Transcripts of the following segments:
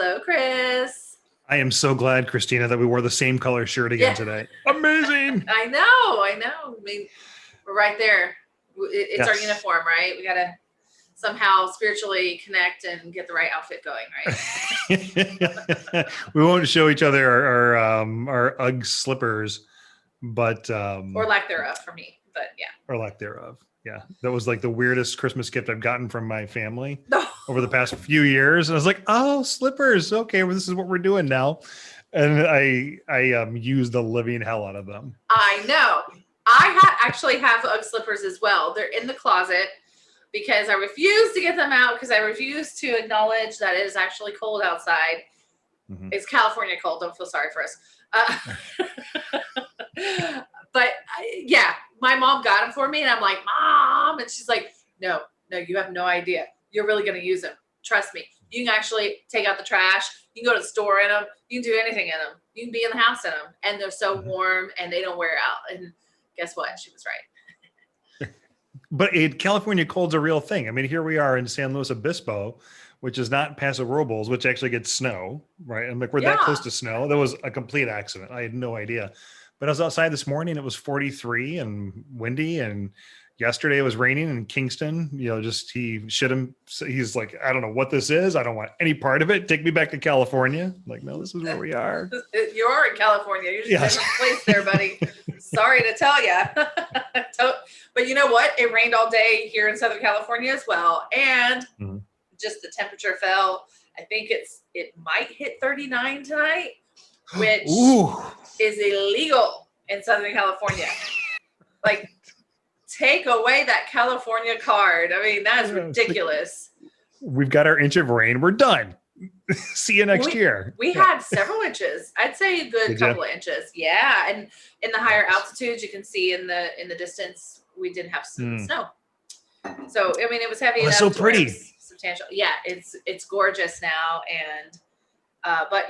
Hello, Chris. I am so glad, Christina, that we wore the same color shirt again Yeah, today. Amazing. I know. I mean, we're right there. It's our Yes. uniform, right? We got to somehow spiritually connect and get the right outfit going, We won't show each other our UGG slippers, but or lack thereof for me. But yeah. or lack thereof. Yeah, that was like the weirdest Christmas gift I've gotten from my family No, over the past few years. And I was like, oh, slippers. Okay, well, this is what we're doing now. And I used the living hell out of them. I know. Actually have UGG slippers as well. They're in the closet because I refuse to get them out because I refuse to acknowledge that it is actually cold outside. Mhm. It's California cold. Don't feel sorry for us. But yeah, my mom got them for me, and I'm like, Mom, and she's like, No, you have no idea. You're really gonna use them. Trust me. You can actually take out the trash. You can go to the store in them. You can do anything in them. You can be in the house in them, and they're so warm and they don't wear out. And guess what? She was right. But California cold's a real thing. I mean, here we are in San Luis Obispo, which is not Paso Robles, which actually gets snow, right? I'm like, we're that close Yeah. to snow. That was a complete accident. I had no idea. But I was outside this morning. It was 43 and windy. And yesterday it was raining in Kingston. Just he's like, I don't know what this is. I don't want any part of it. Take me back to California. I'm like, no, this is where we are. You are in California. You're just Yes. in a different place there, buddy. Sorry to tell you. But you know what? It rained all day here in Southern California as well. And just the temperature fell. I think it might hit 39 tonight, which is illegal in Southern California. Like, take away that California card. I mean, that is ridiculous. We've got our inch of rain. We're done. See you next year. We had several inches. I'd say a good couple of inches. Yeah. And in the higher altitudes, you can see in the distance, we did have some snow. So, I mean, it was heavy. It's so pretty. Substantial. Yeah, it's gorgeous now. And but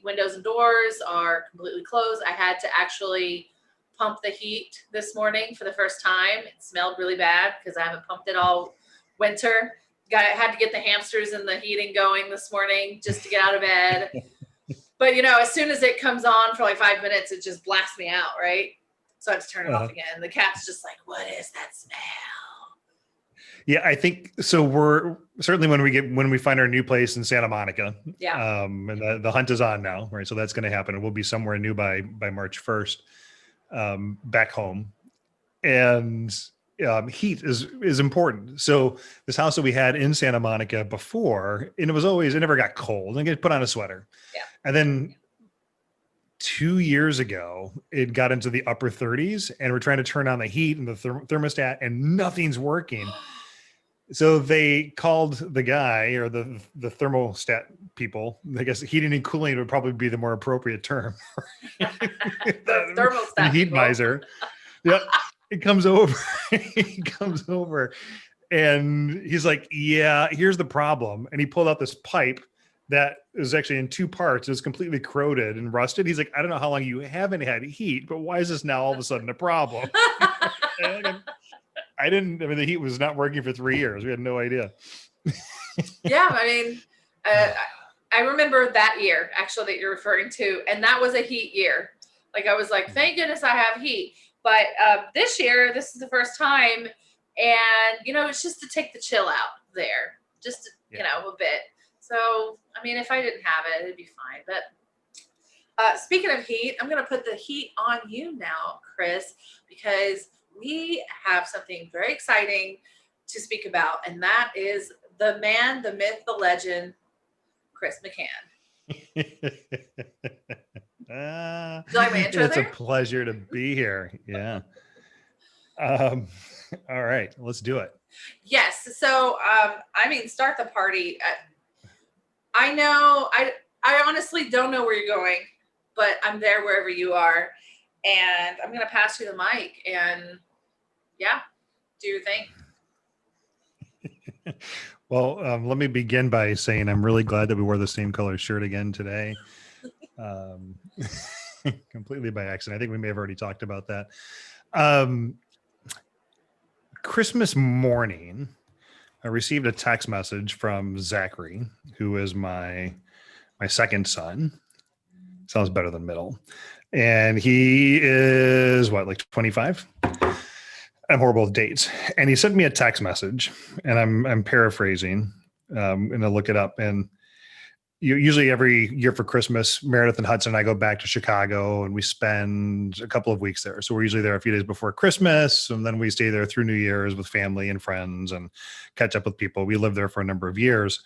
windows and doors are completely closed. I had to actually pump the heat this morning for the first time. It smelled really bad because I haven't pumped it all winter. Had to get the hamsters and the heating going this morning just to get out of bed. But as soon as it comes on for like 5 minutes, it just blasts me out, right? So I have to turn it off again. The cat's just like, what is that smell? Yeah, I think so. We're certainly when we find our new place in Santa Monica. Yeah. And the hunt is on now, right? So that's going to happen. And we'll be somewhere new by March 1st, back home. And heat is important. So this house that we had in Santa Monica before, and it never got cold, and get put on a sweater. Yeah. And then 2 years ago, it got into the upper 30s, and we're trying to turn on the heat and the thermostat, and nothing's working. So they called the guy or the thermostat people. I guess heating and cooling would probably be the more appropriate term. The thermostat heat people. miser. Yep. It comes over. He comes over and he's like, yeah, here's the problem. And he pulled out this pipe that is actually in two parts. It's completely corroded and rusted. He's like, I don't know how long you haven't had heat, but why is this now all of a sudden a problem? The heat was not working for 3 years. We had no idea. Yeah. I mean, I remember that year actually that you're referring to, and that was a heat year. Like, I was like, thank goodness I have heat. But this year, this is the first time, and it's just to take the chill out there, just a bit. So, I mean, if I didn't have it, it'd be fine. But speaking of heat, I'm going to put the heat on you now, Chris, because we have something very exciting to speak about, and that is the man, the myth, the legend, Chris McCann. Do you like my intro It's there? a pleasure to be here. Yeah. All right, let's do it. Yes. So, start the party. I know, I honestly don't know where you're going, but I'm there wherever you are. And I'm going to pass you the mic and do your thing. Well, let me begin by saying I'm really glad that we wore the same color shirt again today. Completely by accident. I think we may have already talked about that. Christmas morning, I received a text message from Zachary, who is my second son. Sounds better than middle. And he is what, like 25? I'm horrible with dates. And he sent me a text message, and I'm paraphrasing. I'm going to look it up. And usually every year for Christmas, Meredith and Hudson and I go back to Chicago, and we spend a couple of weeks there. So we're usually there a few days before Christmas, and then we stay there through New Year's with family and friends and catch up with people. We lived there for a number of years.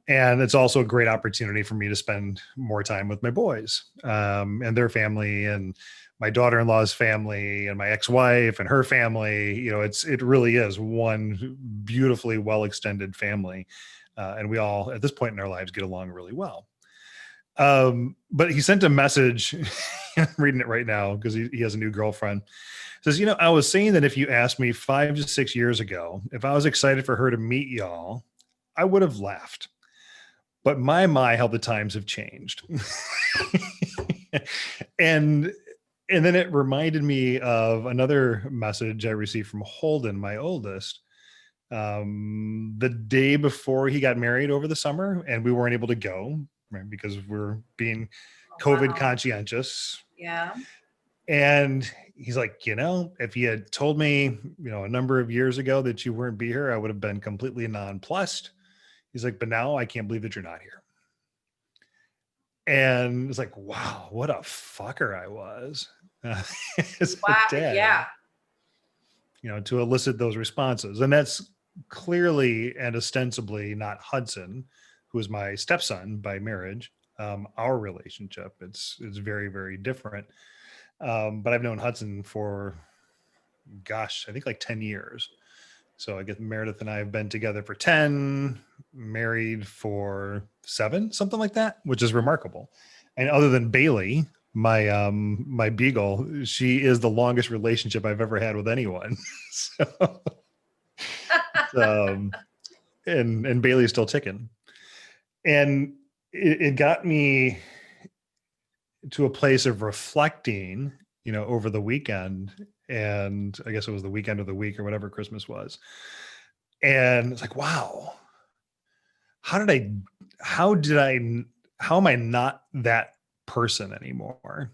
And it's also a great opportunity for me to spend more time with my boys and their family, and my daughter-in-law's family, and my ex-wife and her family. You know, it really is one beautifully well-extended family. And we all, at this point in our lives, get along really well. But he sent a message, I'm reading it right now because he has a new girlfriend. It says, I was saying that if you asked me 5 to 6 years ago, if I was excited for her to meet y'all, I would have laughed. But my, how the times have changed. And then it reminded me of another message I received from Holden, my oldest, the day before he got married over the summer, and we weren't able to go, right, because we're being COVID conscientious. Yeah. And he's like, if you had told me, a number of years ago that you weren't be here, I would have been completely nonplussed. He's like, but now I can't believe that you're not here. And it's like, wow, what a fucker I was. As a dad, yeah. To elicit those responses. And that's clearly and ostensibly not Hudson, who is my stepson by marriage. Our relationship, it's very, very different. But I've known Hudson for, I think like 10 years. So I guess Meredith and I have been together for 10, married for 7, something like that, which is remarkable. And other than Bailey, my beagle, she is the longest relationship I've ever had with anyone. And Bailey's still ticking. And it got me to a place of reflecting, over the weekend. And I guess it was the weekend of the week or whatever Christmas was. And it's like, wow, how am I not that person anymore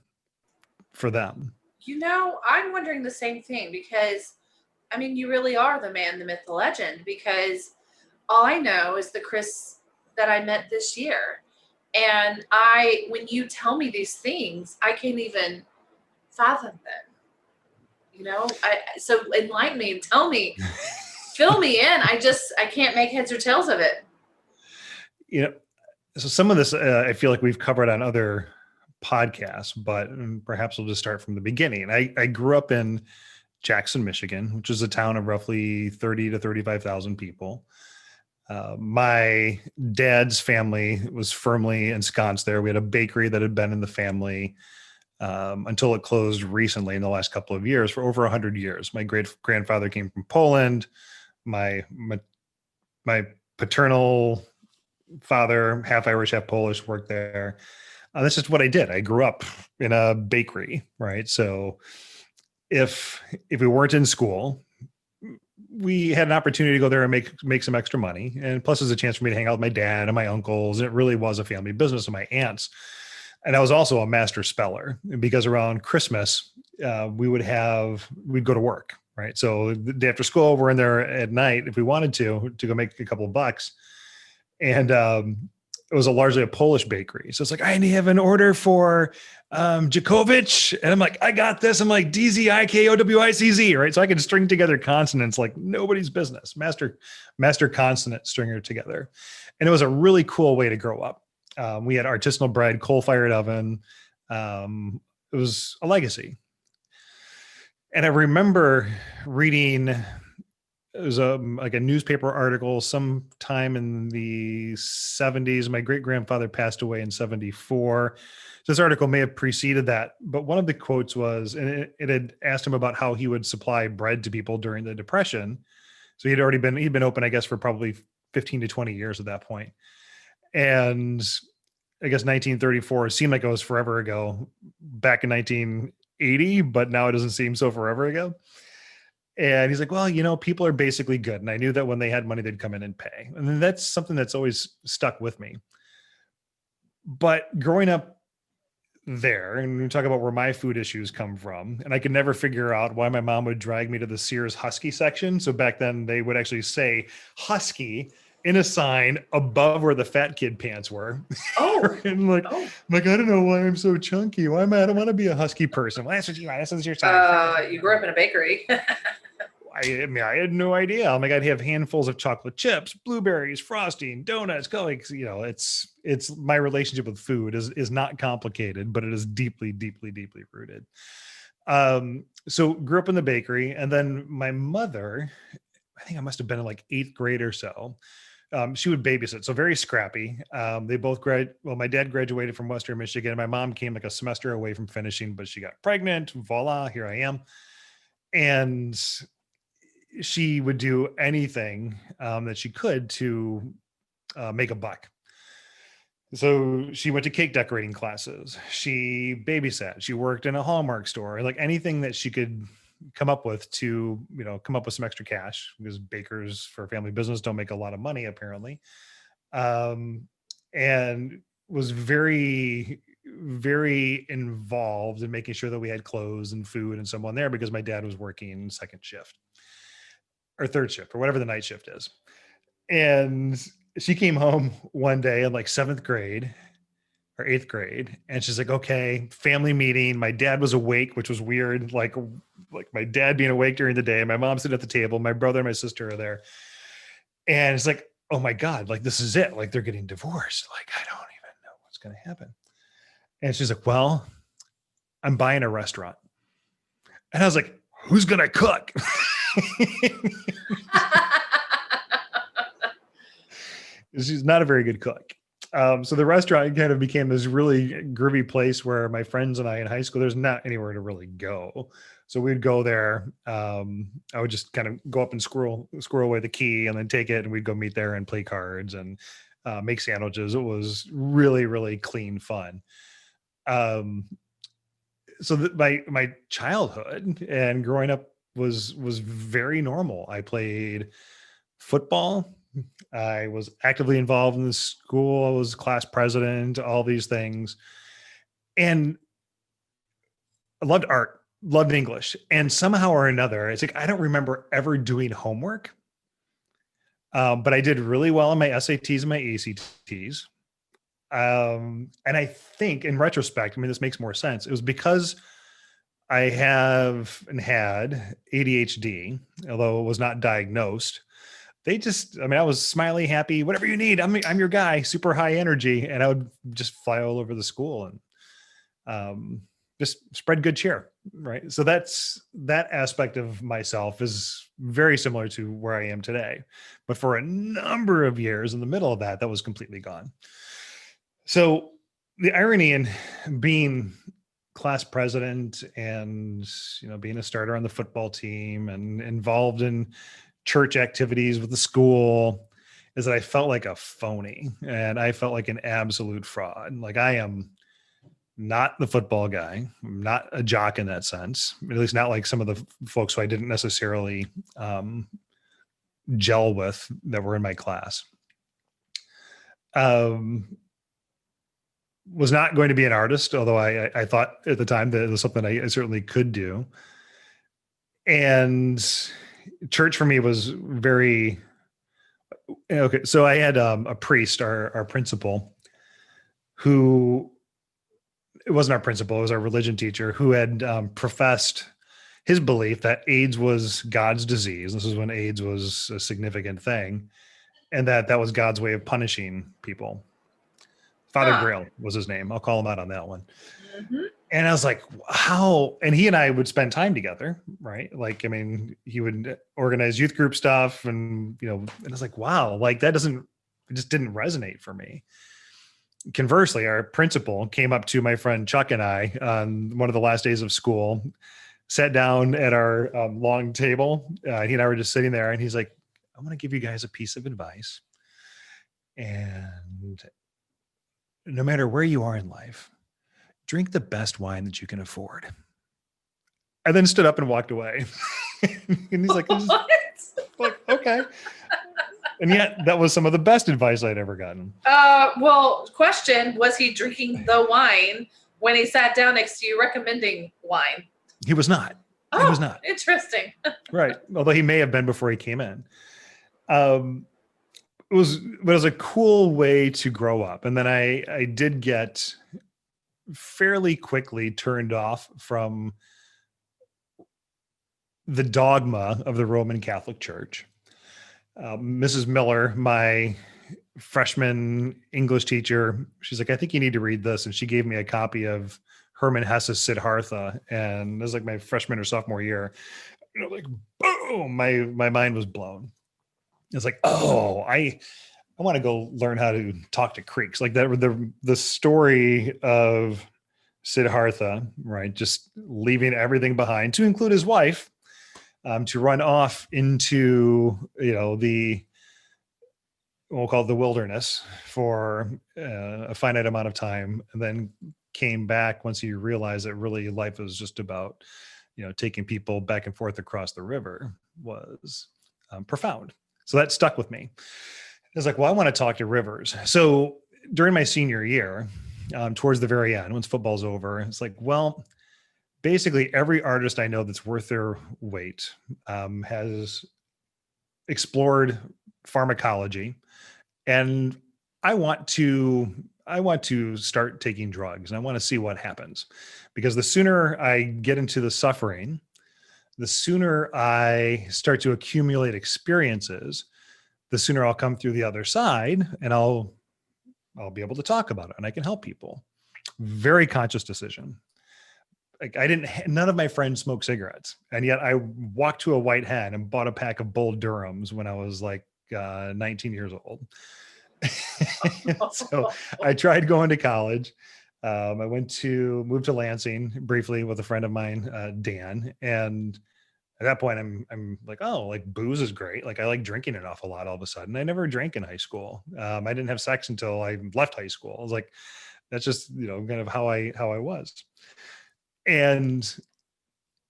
for them? I'm wondering the same thing, because you really are the man, the myth, the legend, because all I know is the Chris that I met this year. And when you tell me these things, I can't even fathom them. So enlighten me and tell me, fill me in. I can't make heads or tails of it. So some of this, I feel like we've covered on other podcasts, but perhaps we'll just start from the beginning. I grew up in Jackson, Michigan, which is a town of roughly 30 to 35,000 people. My dad's family was firmly ensconced there. We had a bakery that had been in the family until it closed recently in the last couple of years, for over 100 years. My great grandfather came from Poland. My paternal father, half Irish, half Polish, worked there. This is what I did. I grew up in a bakery, right? So if we weren't in school, we had an opportunity to go there and make some extra money. And plus, there's a chance for me to hang out with my dad and my uncles. It really was a family business, and my aunts. And I was also a master speller, because around Christmas, we'd go to work, right? So the day after school, we're in there at night if we wanted to go make a couple of bucks. And it was largely a Polish bakery. So it's like, I have an order for Djokovic. And I'm like, I got this. I'm like, DZIKOWICZ, right? So I could string together consonants like nobody's business. Master consonant stringer together. And it was a really cool way to grow up. We had artisanal bread, coal-fired oven. It was a legacy. And I remember reading, it was a newspaper article sometime in the 70s. My great-grandfather passed away in 74. So this article may have preceded that. But one of the quotes was, and it had asked him about how he would supply bread to people during the Depression. So he'd been open, I guess, for probably 15 to 20 years at that point. And I guess 1934 seemed like it was forever ago back in 1980, but now it doesn't seem so forever ago. And he's like, well, people are basically good. And I knew that when they had money, they'd come in and pay. And then that's something that's always stuck with me. But growing up there, and we talk about where my food issues come from, and I could never figure out why my mom would drag me to the Sears Husky section. So back then they would actually say Husky in a sign above where the fat kid pants were. Oh, And like, oh. I don't know why I'm so chunky. Why am I don't want to be a husky person. Well, that's what you are. That's your size. You grew up in a bakery. I had no idea. I'm like, I'd have handfuls of chocolate chips, blueberries, frosting, donuts, it's my relationship with food is not complicated, but it is deeply, deeply, deeply rooted. So grew up in the bakery, and then my mother, I think I must have been in like 8th grade or so. She would babysit, so very scrappy. They both my dad graduated from Western Michigan. My mom came like a semester away from finishing, but she got pregnant. Voila, here I am. And she would do anything that she could to make a buck. So she went to cake decorating classes. She babysat. She worked in a Hallmark store. Like anything that she could come up with to, come up with some extra cash, because bakers for a family business don't make a lot of money apparently. And was very, very involved in making sure that we had clothes and food and someone there, because my dad was working second shift or third shift or whatever the night shift is. And she came home one day in like 7th grade or 8th grade, and she's like, okay, family meeting. My dad was awake, which was weird. Like my dad being awake during the day, my mom sitting at the table, my brother and my sister are there. And it's like, oh my God, like this is it. Like they're getting divorced. Like, I don't even know what's going to happen. And she's like, well, I'm buying a restaurant. And I was like, who's going to cook? She's not a very good cook. So the restaurant kind of became this really groovy place where my friends and I in high school, there's not anywhere to really go. So we'd go there. I would just kind of go up and squirrel away the key and then take it. And we'd go meet there and play cards and make sandwiches. It was really, really clean fun. So my childhood and growing up was very normal. I played football. I was actively involved in the school. I was class president, all these things. And I loved art, loved English. And somehow or another, it's like, I don't remember ever doing homework. But I did really well on my SATs and my ACTs. And I think in retrospect, I mean, this makes more sense. It was because I have and had ADHD, although it was not diagnosed. I was smiley, happy, whatever you need. I'm your guy, super high energy. And I would just fly all over the school and just spread good cheer. Right. So that aspect of myself is very similar to where I am today. But for a number of years in the middle of that was completely gone. So the irony in being class president and, being a starter on the football team and involved in church activities with the school is that I felt like a phony and I felt like an absolute fraud. Like I am not the football guy. I'm not a jock in that sense, at least not like some of the folks who I didn't necessarily gel with that were in my class. Was not going to be an artist, although I thought at the time that it was something I certainly could do. And church for me was very okay. So I had a priest, our principal, who it wasn't our principal, it was our religion teacher, who had professed his belief that AIDS was God's disease. This is when AIDS was a significant thing, and that was God's way of punishing people. Father Grail was his name. I'll call him out on that one. Mm-hmm. And I was like, how? And he and I would spend time together, right? Like, I mean, he would organize youth group stuff and, and I was like, wow, like it just didn't resonate for me. Conversely, our principal came up to my friend Chuck and I on one of the last days of school, sat down at our long table. He and I were just sitting there and he's like, I want to give you guys a piece of advice. And no matter where you are in life, drink the best wine that you can afford. I then stood up and walked away. And he's like, What? like, okay. And yet that was some of the best advice I'd ever gotten. Well, question, was he drinking the wine when he sat down next to you recommending wine? He was not. Oh, He was not. interesting. Right. Although he may have been before he came in. It was a cool way to grow up. And then I did get fairly quickly turned off from the dogma of the Roman Catholic Church. Mrs. Miller, my freshman English teacher, she's like, I think you need to read this. And she gave me a copy of Herman Hesse's Siddhartha. And it was like my freshman or sophomore year. Like, boom, my mind was blown. It's like, oh, I want to go learn how to talk to creeks. Like that, the story of Siddhartha, right? Just leaving everything behind to include his wife, to run off into, we'll call it the wilderness for a finite amount of time, and then came back once he realized that really life was just about, taking people back and forth across the river was profound. So that stuck with me. I was like, well, I want to talk to rivers. So during my senior year, towards the very end, once football's over, it's like, well, basically every artist I know that's worth their weight has explored pharmacology, and I want to start taking drugs, and I want to see what happens, because the sooner I get into the suffering, the sooner I start to accumulate experiences, the sooner I'll come through the other side, and I'll be able to talk about it, and I can help people. Very conscious decision. Like none of my friends smoke cigarettes, and yet I walked to a White Hen and bought a pack of Bull Durhams when I was like 19 years old. So I tried going to college. I moved to Lansing briefly with a friend of mine, Dan. And at that point I'm like, oh, like booze is great. Like I like drinking an awful lot all of a sudden. I never drank in high school. I didn't have sex until I left high school. I was like, that's just, kind of how I was. And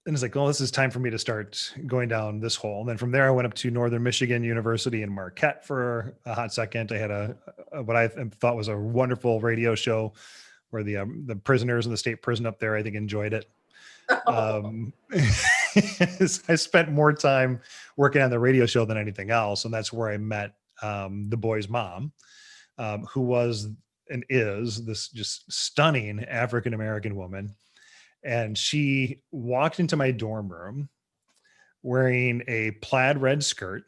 it's like, well, this is time for me to start going down this hole. And then from there, I went up to Northern Michigan University in Marquette for a hot second. I had what I thought was a wonderful radio show where the prisoners in the state prison up there, I think, enjoyed it. I spent more time working on the radio show than anything else. And that's where I met the boy's mom, who was and is this just stunning African-American woman. And she walked into my dorm room wearing a plaid red skirt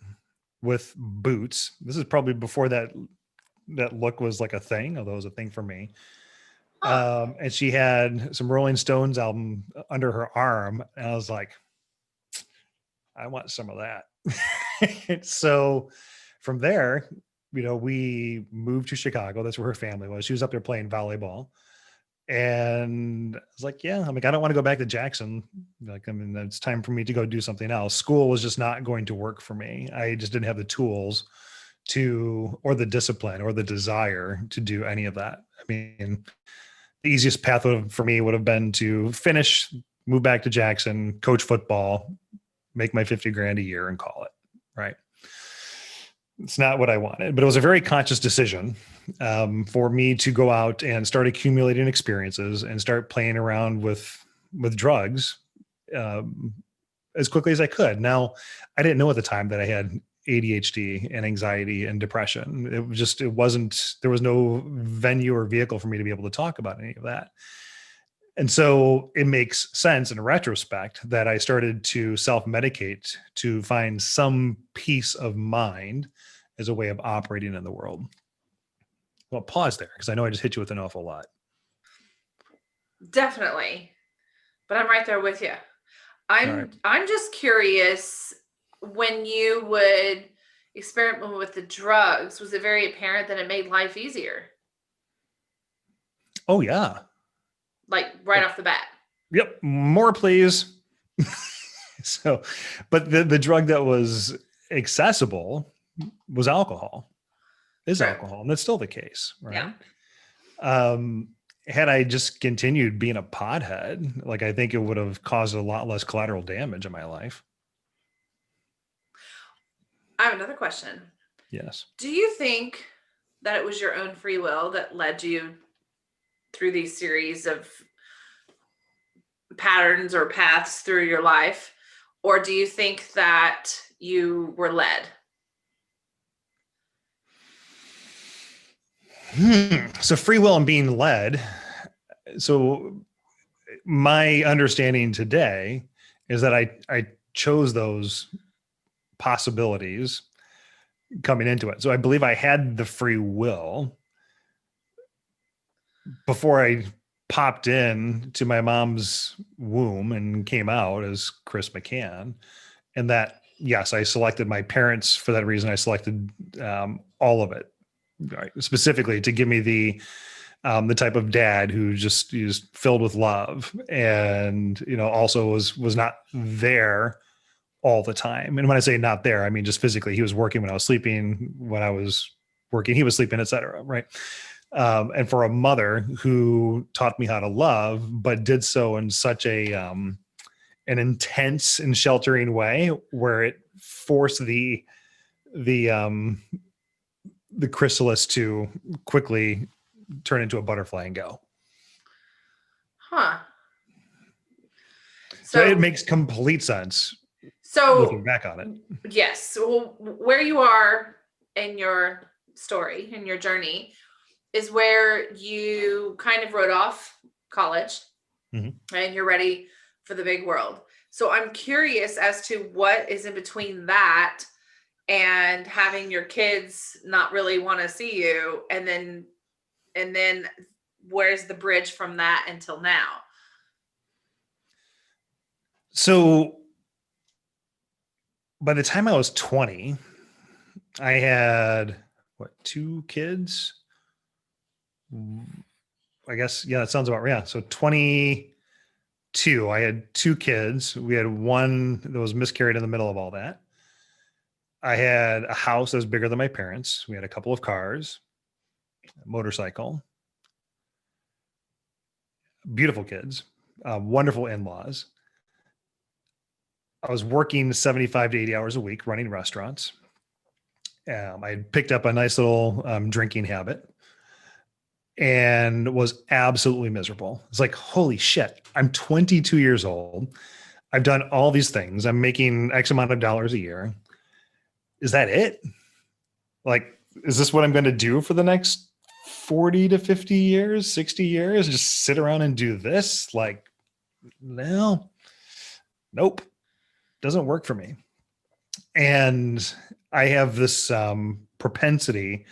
with boots. This is probably before that look was like a thing, although it was a thing for me. And she had some Rolling Stones album under her arm. And I was like, I want some of that. So from there, we moved to Chicago. That's where her family was. She was up there playing volleyball. And I was like, yeah, I don't want to go back to Jackson. Like, it's time for me to go do something else. School was just not going to work for me. I just didn't have the tools or the discipline or the desire to do any of that. The easiest path for me would have been to finish, move back to Jackson, coach football, make my 50 grand a year and call it. Right. It's not what I wanted, but it was a very conscious decision for me to go out and start accumulating experiences and start playing around with drugs as quickly as I could. Now, I didn't know at the time that I had ADHD and anxiety and depression. There was no venue or vehicle for me to be able to talk about any of that. And so it makes sense in retrospect that I started to self-medicate to find some peace of mind as a way of operating in the world. Well, pause there, because I know I just hit you with an awful lot. Definitely. But I'm right there with you. I'm just curious, when you would experiment with the drugs, was it very apparent that it made life easier? Oh, yeah. Like right off the bat. Yep. More, please. So, but the drug that was accessible was alcohol. Alcohol, and that's still the case, right? Yeah. Had I just continued being a pothead, like, I think it would have caused a lot less collateral damage in my life. I have another question. Yes. Do you think that it was your own free will that led you through these series of patterns or paths through your life? Or do you think that you were led? So free will and being led. So my understanding today is that I chose those possibilities coming into it. So I believe I had the free will before I popped in to my mom's womb and came out as Chris McCann. And that, yes, I selected my parents for that reason. I selected all of it, right, specifically to give me the type of dad who just is filled with love, and also was not there all the time. And when I say not there, I mean just physically. He was working when I was sleeping. When I was working, he was sleeping, etc. Right. And for a mother who taught me how to love, but did so in such an intense and sheltering way, where it forced the chrysalis to quickly turn into a butterfly and go. Huh. So it makes complete sense. So looking back on it. Yes. So where you are in your story, in your journey, is where you kind of wrote off college and you're ready for the big world. So I'm curious as to what is in between that and having your kids not really want to see you, and then where's the bridge from that until now? So by the time I was 20, I had two kids? I guess, yeah, that sounds about right. Yeah. So 22, I had two kids. We had one that was miscarried in the middle of all that. I had a house that was bigger than my parents. We had a couple of cars, a motorcycle, beautiful kids, wonderful in-laws. I was working 75 to 80 hours a week running restaurants. I had picked up a nice little drinking habit and was absolutely miserable. It's like, holy shit, I'm 22 years old. I've done all these things. I'm making X amount of dollars a year. Is that it? Like, is this what I'm going to do for the next 40 to 50 years, 60 years? Just sit around and do this? Like, no, nope. Doesn't work for me. And I have this propensity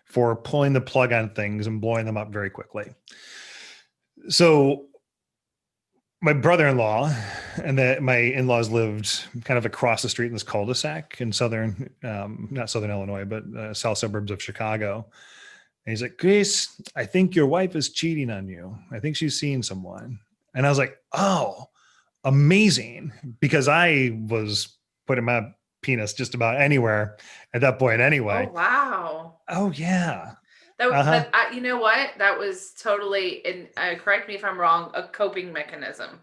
for pulling the plug on things and blowing them up very quickly. So my brother-in-law and my in-laws lived kind of across the street in this cul-de-sac in not southern Illinois, but south suburbs of Chicago. And he's like, Grace, I think your wife is cheating on you. I think she's seeing someone. And I was like, oh, amazing. Because I was putting my penis just about anywhere at that point anyway. Oh, wow. Oh, yeah. You know what? That was totally, and correct me if I'm wrong, a coping mechanism.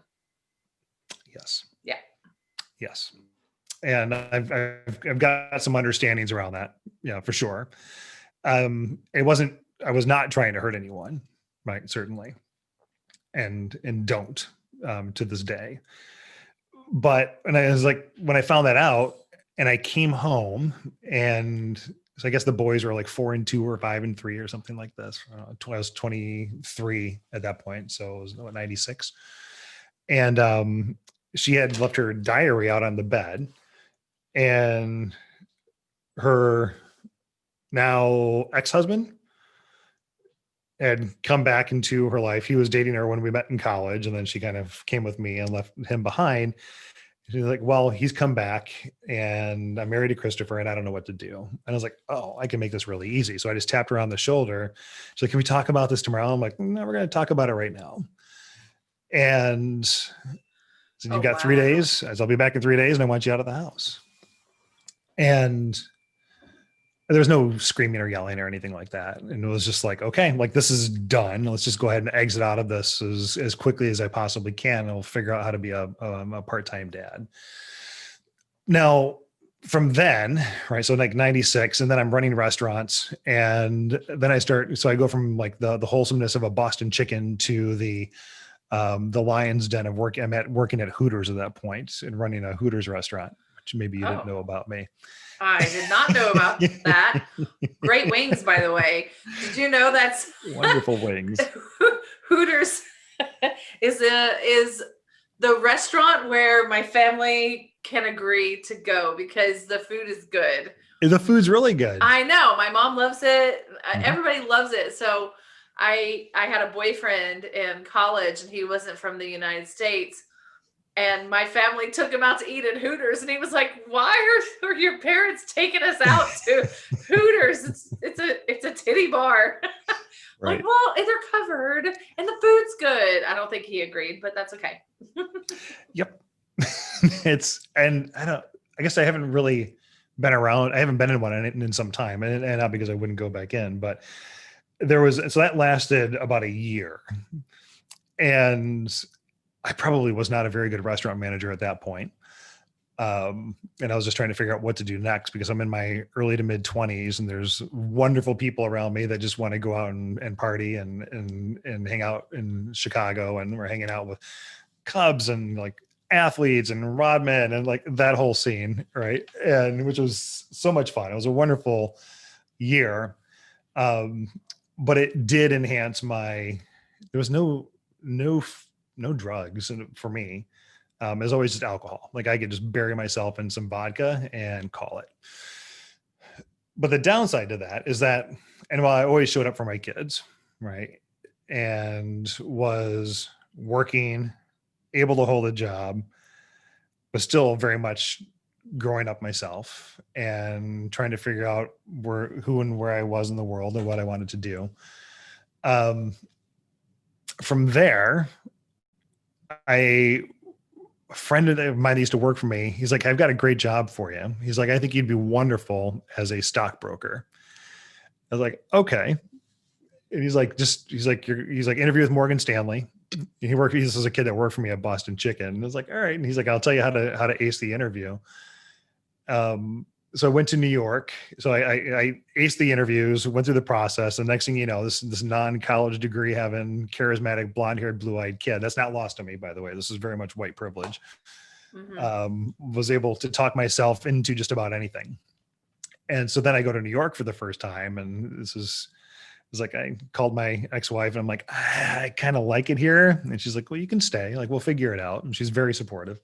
Yes. Yeah. Yes. And I've got some understandings around that. Yeah, for sure. I was not trying to hurt anyone, right? Certainly. And don't to this day. But, and I was like, when I found that out and I came home, and so I guess the boys were like 4 and 2 or 5 and 3 or something like this. I was 23 at that point. So it was 96. And she had left her diary out on the bed, and her now ex-husband had come back into her life. He was dating her when we met in college, and then she kind of came with me and left him behind. She's like, well, he's come back and I'm married to Christopher and I don't know what to do. And I was like, oh, I can make this really easy. So I just tapped her on the shoulder. She's like, can we talk about this tomorrow? I'm like, no, we're going to talk about it right now. And so you've got 3 days. As I'll be back in 3 days and I want you out of the house. And there was no screaming or yelling or anything like that. And it was just like, okay, like this is done. Let's just go ahead and exit out of this as quickly as I possibly can. And we'll figure out how to be a part-time dad. Now, from then, right? So like 96, and then I'm running restaurants, and then I go from like the wholesomeness of a Boston chicken to the lion's den of work. Working at Hooters at that point and running a Hooters restaurant, which maybe you didn't Oh, know about me. I did not know about that. Great wings, by the way. Did you know that's Wonderful wings. Hooters is the restaurant where my family can agree to go because the food is good. The food's really good. I know. My mom loves it. Mhm. Everybody loves it. So I had a boyfriend in college and he wasn't from the United States. And my family took him out to eat at Hooters, and he was like, "Why are your parents taking us out to Hooters? It's a titty bar." Right. Like, well, they're covered and the food's good. I don't think he agreed, but that's okay. Yep. I guess I haven't really been around. I haven't been in one in some time, and not because I wouldn't go back in, but so that lasted about a year. And I probably was not a very good restaurant manager at that point. And I was just trying to figure out what to do next because I'm in my early to mid 20s and there's wonderful people around me that just want to go out and party and hang out in Chicago. And we're hanging out with Cubs and like athletes and Rodman and like that whole scene. Right. And which was so much fun. It was a wonderful year. But it did enhance there was no drugs for me. It was always just alcohol. Like I could just bury myself in some vodka and call it. But the downside to that is that, and while I always showed up for my kids, right, and was working, able to hold a job, but still very much growing up myself and trying to figure out who and where I was in the world and what I wanted to do. From there, a friend of mine that used to work for me, he's like, "I've got a great job for you." He's like, "I think you'd be wonderful as a stockbroker." I was like, "Okay." And he's like, interview with Morgan Stanley. He's a kid that worked for me at Boston Chicken. And I was like, "All right." And he's like, "I'll tell you how to ace the interview." So I went to New York. So I aced the interviews, went through the process. And next thing you know, this non-college degree having charismatic blonde-haired, blue-eyed kid, that's not lost on me, by the way. This is very much white privilege. Was able to talk myself into just about anything. And so then I go to New York for the first time. And it's like, I called my ex-wife and I'm like, I kind of like it here. And she's like, "Well, you can stay. Like, we'll figure it out." And she's very supportive.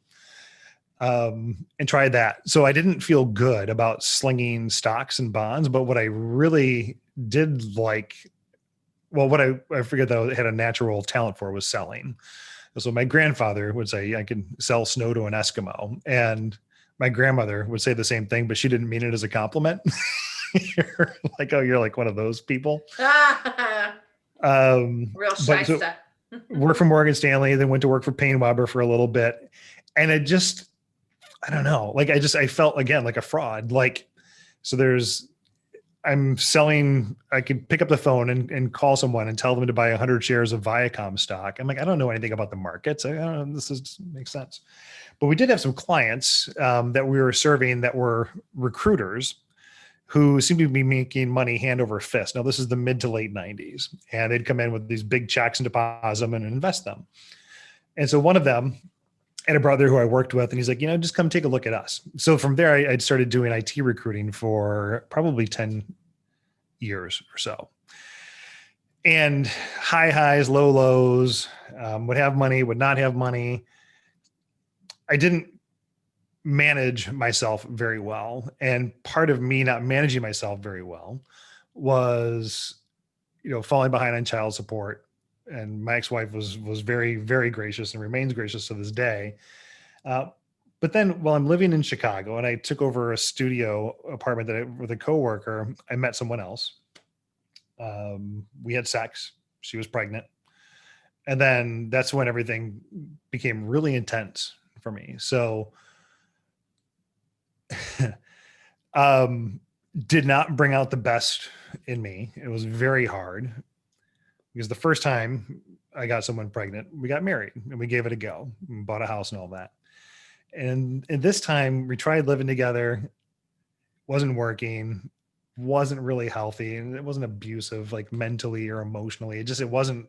And tried that. So I didn't feel good about slinging stocks and bonds, but what I really did like, well, what I forget that I had a natural talent for was selling. So my grandfather would say, "I can sell snow to an Eskimo." And my grandmother would say the same thing, but she didn't mean it as a compliment. You're like, "Oh, you're like one of those people." Real shyster. Worked for Morgan Stanley, then went to work for Payne Weber for a little bit. And I don't know. Like I felt again like a fraud. Like, so I'm selling, I could pick up the phone and call someone and tell them to buy 100 shares of Viacom stock. I'm like, I don't know anything about the markets. I don't know, makes sense. But we did have some clients that we were serving that were recruiters who seemed to be making money hand over fist. Now this is the mid to late 90s and they'd come in with these big checks and deposit them and invest them. And so one of them, and a brother who I worked with, and he's like, "Just come take a look at us." So from there, I'd started doing IT recruiting for probably 10 years or so. And high highs, low lows, would have money, would not have money. I didn't manage myself very well. And part of me not managing myself very well was, falling behind on child support. And my ex-wife was very, very gracious and remains gracious to this day. But then while I'm living in Chicago and I took over a studio apartment with a coworker, I met someone else. We had sex. She was pregnant. And then that's when everything became really intense for me. So did not bring out the best in me. It was very hard. Because the first time I got someone pregnant, we got married and we gave it a go and bought a house and all that. And this time we tried living together wasn't working, wasn't really healthy, and it wasn't abusive, like mentally or emotionally. It wasn't,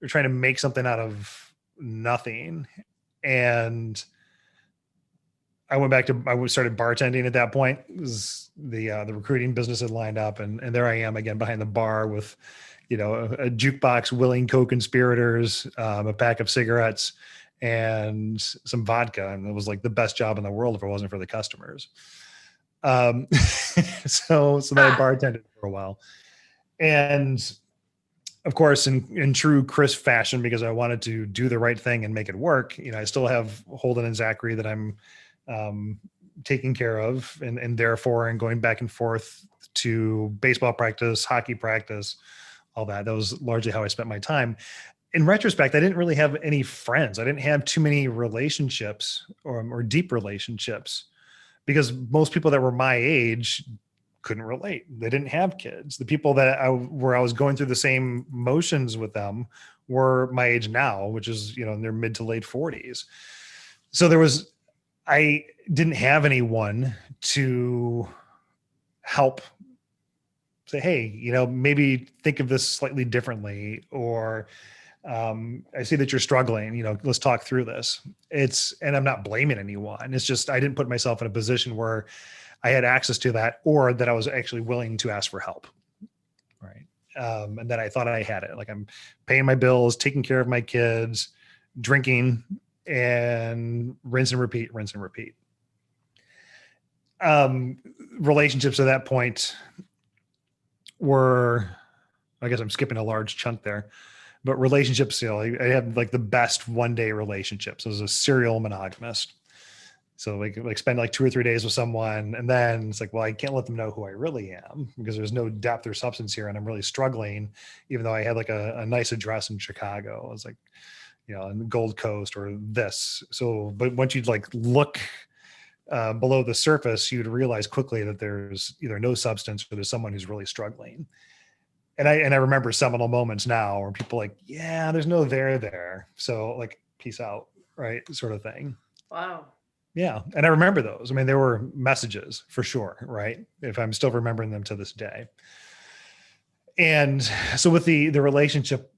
you're trying to make something out of nothing. And I started bartending at that point. It was the recruiting business had lined up, and there I am again behind the bar with, a jukebox, willing co-conspirators, a pack of cigarettes, and some vodka. And it was like the best job in the world if it wasn't for the customers. So then I bartended for a while. And of course, in true Chris fashion, because I wanted to do the right thing and make it work, I still have Holden and Zachary that I'm taking care of, and therefore, and going back and forth to baseball practice, hockey practice, all that. That was largely how I spent my time. In retrospect, I didn't really have any friends. I didn't have too many relationships or deep relationships, because most people that were my age couldn't relate. They didn't have kids. The people where I was going through the same motions with them were my age now, which is, in their mid to late 40s. So I didn't have anyone to help say, hey, maybe think of this slightly differently, or I see that you're struggling, let's talk through this. And I'm not blaming anyone. It's just, I didn't put myself in a position where I had access to that, or that I was actually willing to ask for help. Right. And then I thought I had it. Like, I'm paying my bills, taking care of my kids, drinking, and rinse and repeat, rinse and repeat. Relationships at that point were, I guess I'm skipping a large chunk there, but relationships, I had like the best one-day relationships. I was a serial monogamist. So like spend like 2 or 3 days with someone, and then it's like, well, I can't let them know who I really am, because there's no depth or substance here, and I'm really struggling, even though I had like a nice address in Chicago. I was like, in the Gold Coast or this. So, but once you'd like look below the surface, you'd realize quickly that there's either no substance, or there's someone who's really struggling. And I remember seminal moments now where people like, yeah, there's no there. So like, peace out, right? Sort of thing. Wow. Yeah. And I remember those. I mean, there were messages for sure, right? If I'm still remembering them to this day. And so with the relationship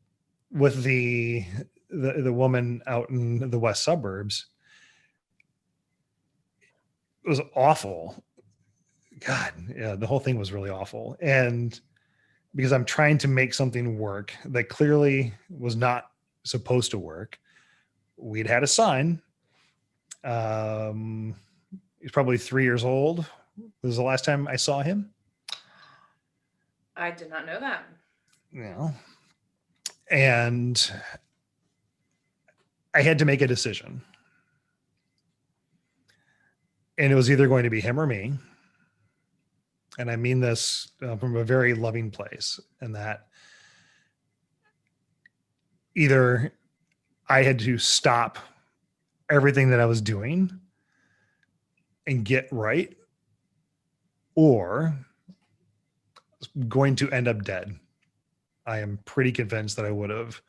with the woman out in the west suburbs, it was awful. God, yeah, the whole thing was really awful. And because I'm trying to make something work that clearly was not supposed to work. We'd had a son. He's probably 3 years old. This was the last time I saw him. I did not know that. And I had to make a decision. And it was either going to be him or me. And I mean this from a very loving place, and that either I had to stop everything that I was doing and get right, or going to end up dead. I am pretty convinced that I would have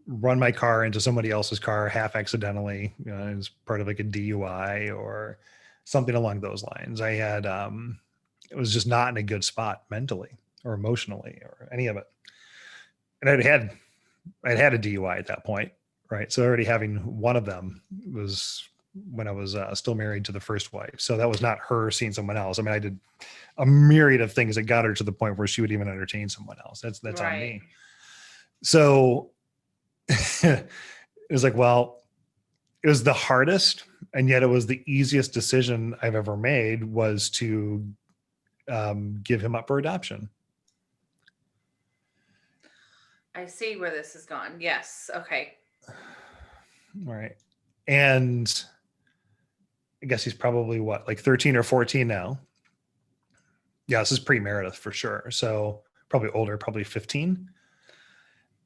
run my car into somebody else's car half accidentally, as part of like a DUI or something along those lines. I had, it was just not in a good spot mentally or emotionally or any of it. And I'd had a DUI at that point, right? So already having one of them was when I was still married to the first wife. So that was not her seeing someone else. I mean, I did a myriad of things that got her to the point where she would even entertain someone else. That's right. On me. So it was like, well, it was the hardest, and yet it was the easiest decision I've ever made, was to give him up for adoption. I see where this has gone. Yes. Okay. All right. And I guess he's probably what, like 13 or 14 now. Yeah, this is pre-Meredith for sure. So probably older, probably 15.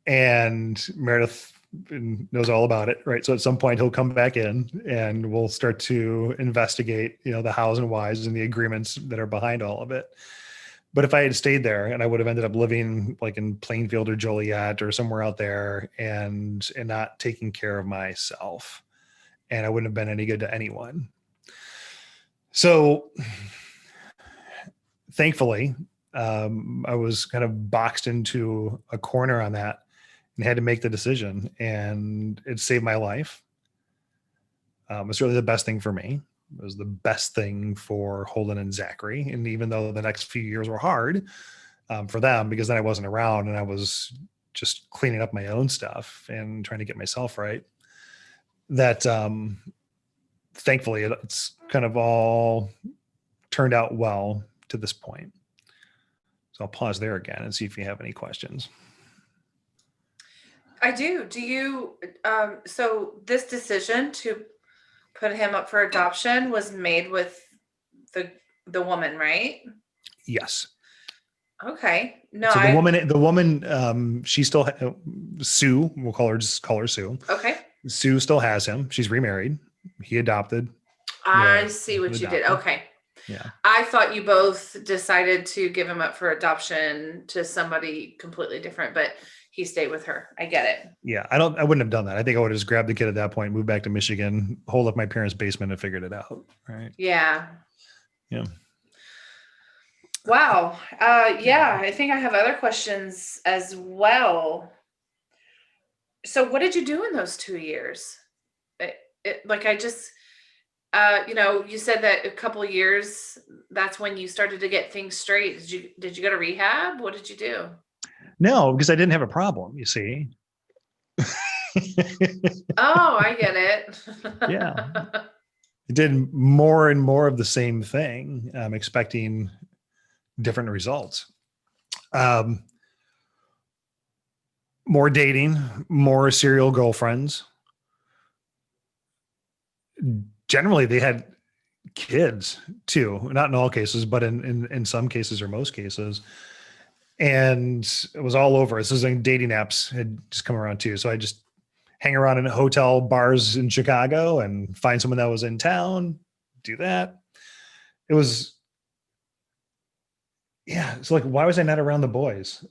And Meredith knows all about it, right? So at some point he'll come back in, and we'll start to investigate, the hows and whys and the agreements that are behind all of it. But if I had stayed there, and I would have ended up living like in Plainfield or Joliet or somewhere out there, and not taking care of myself, and I wouldn't have been any good to anyone. So thankfully, I was kind of boxed into a corner on that and had to make the decision, and it saved my life. It's really the best thing for me. It was the best thing for Holden and Zachary. And even though the next few years were hard for them, because then I wasn't around and I was just cleaning up my own stuff and trying to get myself right, that thankfully it's kind of all turned out well to this point. So I'll pause there again and see if you have any questions. I do. Do you, so this decision to put him up for adoption was made with the woman, right? Yes. Okay. No, So the woman, she still, Sue, we'll call her Sue. Okay. Sue still has him. She's remarried. He adopted. I see what you did. Okay. Yeah. I thought you both decided to give him up for adoption to somebody completely different, but he stayed with her. I get it. Yeah. I wouldn't have done that. I think I would have just grabbed the kid at that point, moved back to Michigan, hold up my parents' basement and figured it out. Right. Yeah. Yeah. Wow. Yeah, I think I have other questions as well. So what did you do in those 2 years? You said that a couple of years, that's when you started to get things straight. Did you go to rehab? What did you do? No, because I didn't have a problem, you see. Oh, I get it. Yeah. I did more and more of the same thing, expecting different results. More dating, more serial girlfriends. Generally, they had kids too, not in all cases, but in some cases or most cases. And it was all over. This is like dating apps had just come around too. So I just hang around in hotel bars in Chicago and find someone that was in town, do that. It was, yeah. So like, why was I not around the boys?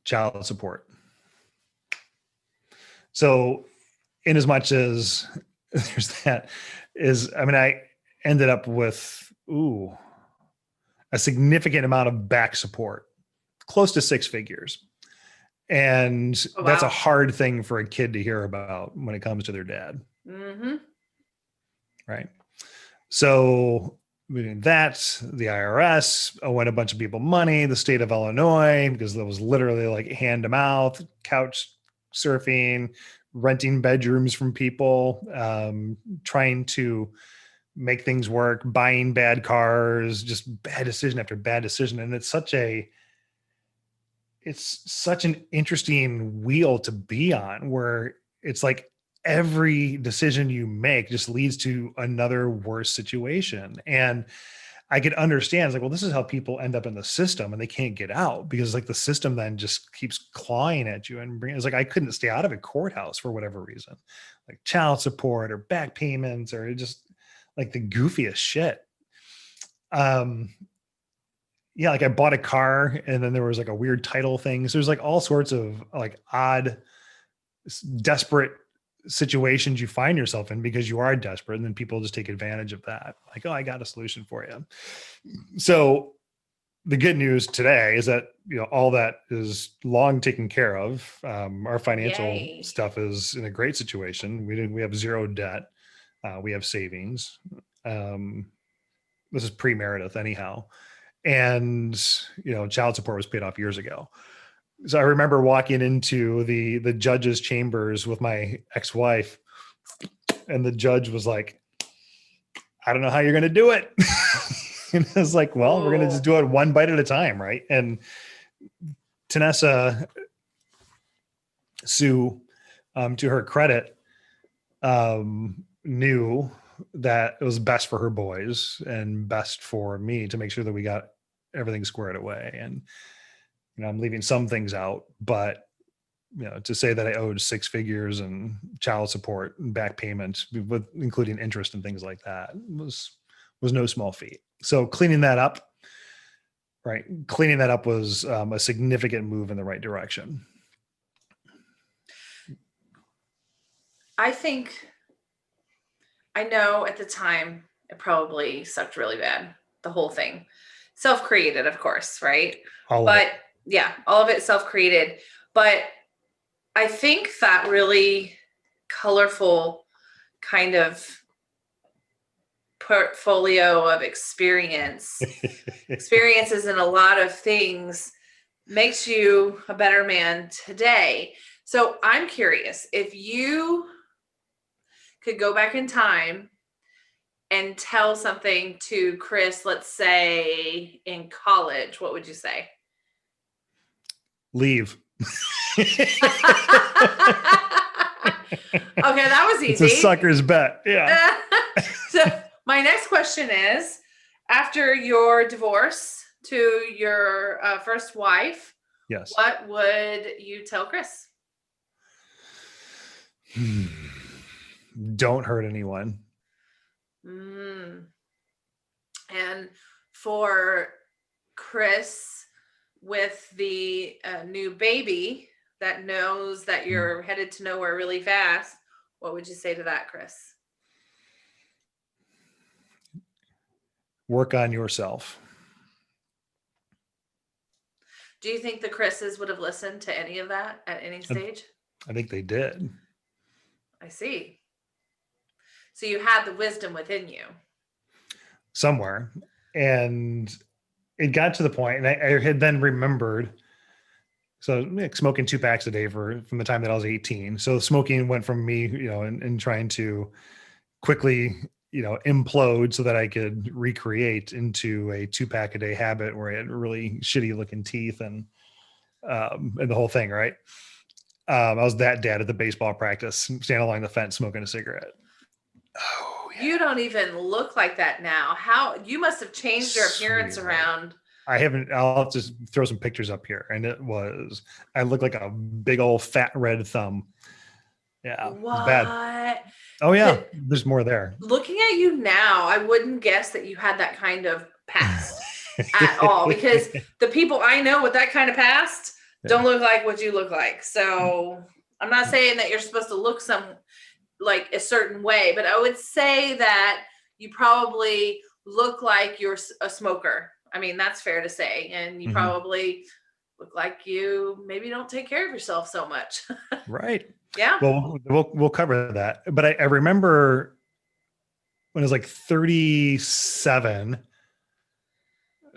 Child support. So in as much as there's that I ended up with, a significant amount of back support, close to 6 figures. And that's a hard thing for a kid to hear about when it comes to their dad. Mm-hmm. Right. So between that, the IRS owed a bunch of people money, the state of Illinois, because that was literally like hand to mouth, couch surfing, renting bedrooms from people, trying to make things work, buying bad cars, just bad decision after bad decision. And it's such an interesting wheel to be on, where it's like every decision you make just leads to another worse situation. And I could understand, it's like, well, this is how people end up in the system and they can't get out, because like the system then just keeps clawing at you and it's like, I couldn't stay out of a courthouse for whatever reason, like child support or back payments, or just like the goofiest shit. Yeah, like I bought a car and then there was like a weird title thing. So there's like all sorts of like odd, desperate situations you find yourself in because you are desperate, and then people just take advantage of that. Like, oh, I got a solution for you. So the good news today is that, all that is long taken care of. Our financial stuff is in a great situation. We have zero debt. We have savings. This is pre-Meredith anyhow. And, child support was paid off years ago. So I remember walking into the judge's chambers with my ex-wife, and the judge was like, I don't know how you're going to do it. And I was like, well, we're going to just do it one bite at a time. Right. And Tanessa, Sue, to her credit, knew that it was best for her boys and best for me to make sure that we got everything squared away. And, I'm leaving some things out, but, to say that I owed 6 figures and child support and back payments, with including interest and things like that, was no small feat. So cleaning that up was a significant move in the right direction. I think I know at the time it probably sucked really bad. The whole thing. Self-created, of course, right? All of it. But yeah, all of it self-created. But I think that really colorful kind of portfolio of experiences in a lot of things makes you a better man today. So I'm curious, if you could go back in time and tell something to Chris, let's say in college, what would you say? Leave. Okay, that was It's a easy. sucker's bet. Yeah. So my next question is, after your divorce to your first wife, Yes. what would you tell Chris? Don't hurt anyone. And for Chris, with the new baby that knows that you're headed to nowhere really fast, what would you say to that, Chris? Work on yourself. Do you think the Chris's would have listened to any of that at any stage? I think they did. I see. So you had the wisdom within you. Somewhere. And it got to the point, and I had then remembered. So like, smoking 2 packs a day from the time that I was 18. So smoking went from me, and trying to quickly, implode so that I could recreate into a 2-pack a day habit where I had really shitty looking teeth and the whole thing. Right. I was that dad at the baseball practice, standing along the fence, smoking a cigarette. Oh, yeah. You don't even look like that now. How you must have changed your appearance around. I haven't. I'll just throw some pictures up here, and I look like a big old fat red thumb. Yeah, what? It's bad. Oh yeah, there's more there. Looking at you now, I wouldn't guess that you had that kind of past at all, because the people I know with that kind of past don't look like what you look like. So I'm not saying that you're supposed to look like a certain way, but I would say that you probably look like you're a smoker. I mean, that's fair to say. And you probably look like you maybe don't take care of yourself so much. Right. Yeah. Well, we'll cover that. But I remember when I was like 37.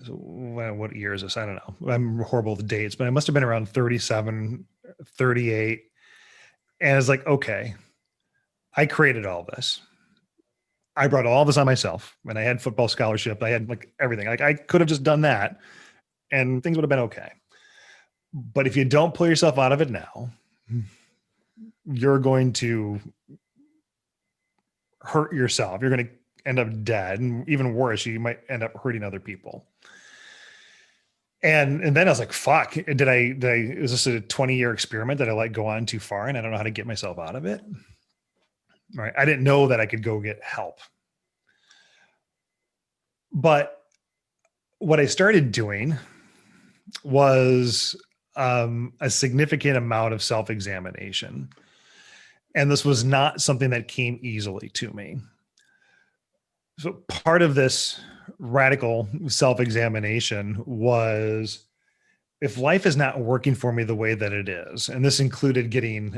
What year is this? I don't know. I'm horrible with dates, but I must have been around 37, 38. And it's like, okay, I created all this. I brought all this on myself, and I had football scholarship. I had like everything. Like I could have just done that and things would have been okay. But if you don't pull yourself out of it now, you're going to hurt yourself. You're going to end up dead. And even worse, you might end up hurting other people. And then I was like, fuck, is this a 20-year experiment that I let go on too far and I don't know how to get myself out of it? Right. I didn't know that I could go get help. But what I started doing was a significant amount of self-examination. And this was not something that came easily to me. So part of this radical self-examination was, if life is not working for me the way that it is, and this included getting,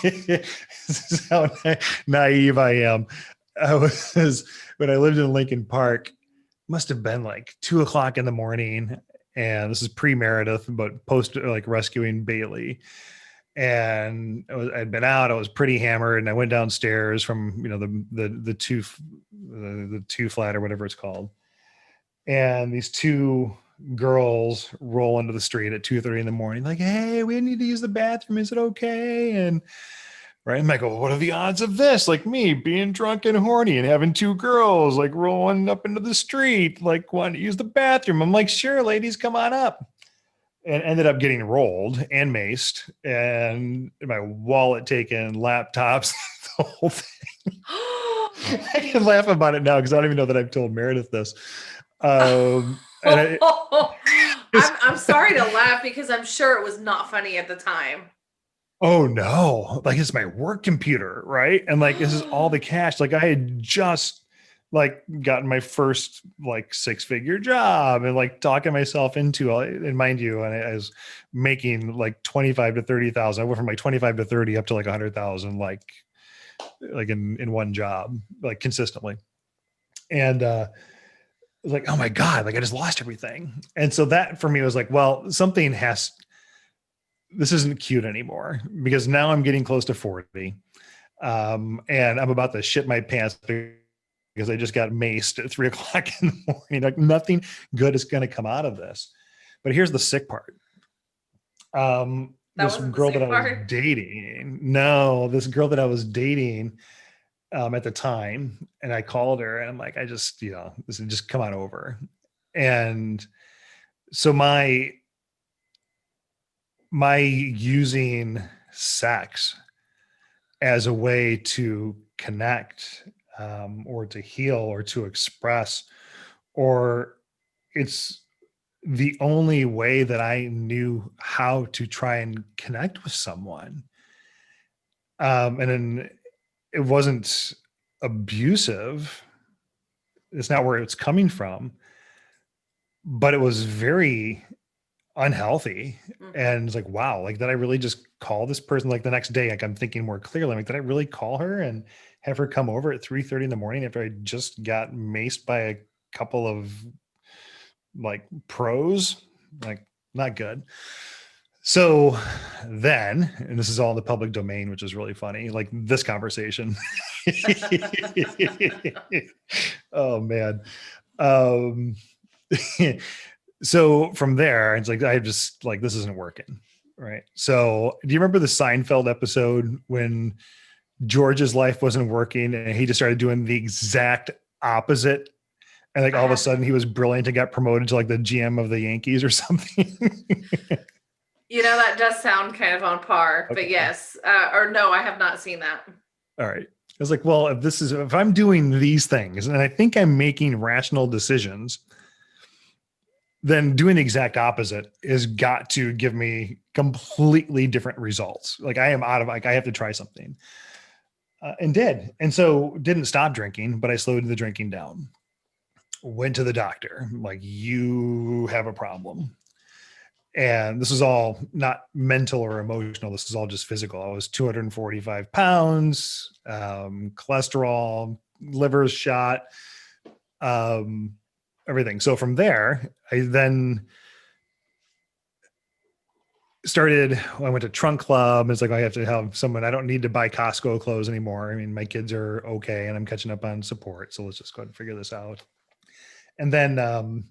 this is how naive I am. When I lived in Lincoln Park, must have been like 2:00 in the morning. And this is pre-Meredith, but post like rescuing Bailey. And I'd been out, I was pretty hammered, and I went downstairs from, the two flat or whatever it's called. And these 2 girls roll into the street at 2:30 in the morning, like, hey, we need to use the bathroom. Is it okay? And right. And I go, what are the odds of this? Like me being drunk and horny and having 2 girls like rolling up into the street, like wanting to use the bathroom. I'm like, sure, ladies, come on up. And ended up getting rolled and maced, and my wallet taken, laptops, the whole thing. I can laugh about it now because I don't even know that I've told Meredith this. I'm sorry to laugh because I'm sure it was not funny at the time. oh no, like it's my work computer, right? And like this is all the cash. Like I had just like gotten my first like 6-figure job and like talking myself into, and mind you, and I was making like 25 to 30,000. I went from like 25 to 30 up to like 100,000, like in one job, like consistently. And it was like, oh my God, like I just lost everything. And so that for me was like, well, this isn't cute anymore because now I'm getting close to 40. And I'm about to shit my pants because I just got maced at 3 o'clock in the morning. Like nothing good is going to come out of this. But here's the sick part. That This wasn't the girl that same I was part. dating, no, this girl that I was dating at the time, and I called her and I'm like, I just, this is just come on over. And so my using sex as a way to connect, or to heal or to express, or it's the only way that I knew how to try and connect with someone. And then it wasn't abusive. It's not where it's coming from, but it was very unhealthy. Mm-hmm. And it's like, wow, like did I really just call this person? Like the next day, like I'm thinking more clearly, like, did I really call her and have her come over at 3:30 in the morning after I just got maced by a couple of like pros? Like, not good. So then, and this is all in the public domain, which is really funny, like this conversation. Oh man. Um so from there, it's like I just like this isn't working. Right. So do you remember the Seinfeld episode when George's life wasn't working and he just started doing the exact opposite? And like I all of a have, sudden he was brilliant and got promoted to like the GM of the Yankees or something. that does sound kind of on par, but Okay. yes, or no, I have not seen that. All right. I was like, well, if I'm doing these things and I think I'm making rational decisions, then doing the exact opposite has got to give me completely different results. Like I am out of, like, I have to try something, and did. And so didn't stop drinking, but I slowed the drinking down. Went to the doctor, like, you have a problem. And this is all not mental or emotional. This is all just physical. I was 245 pounds, cholesterol, liver shot, um, everything. So from there, I then I went to Trunk Club. It's like, I have to have someone, I don't need to buy Costco clothes anymore. I mean, my kids are okay and I'm catching up on support. So let's just go ahead and figure this out. And then,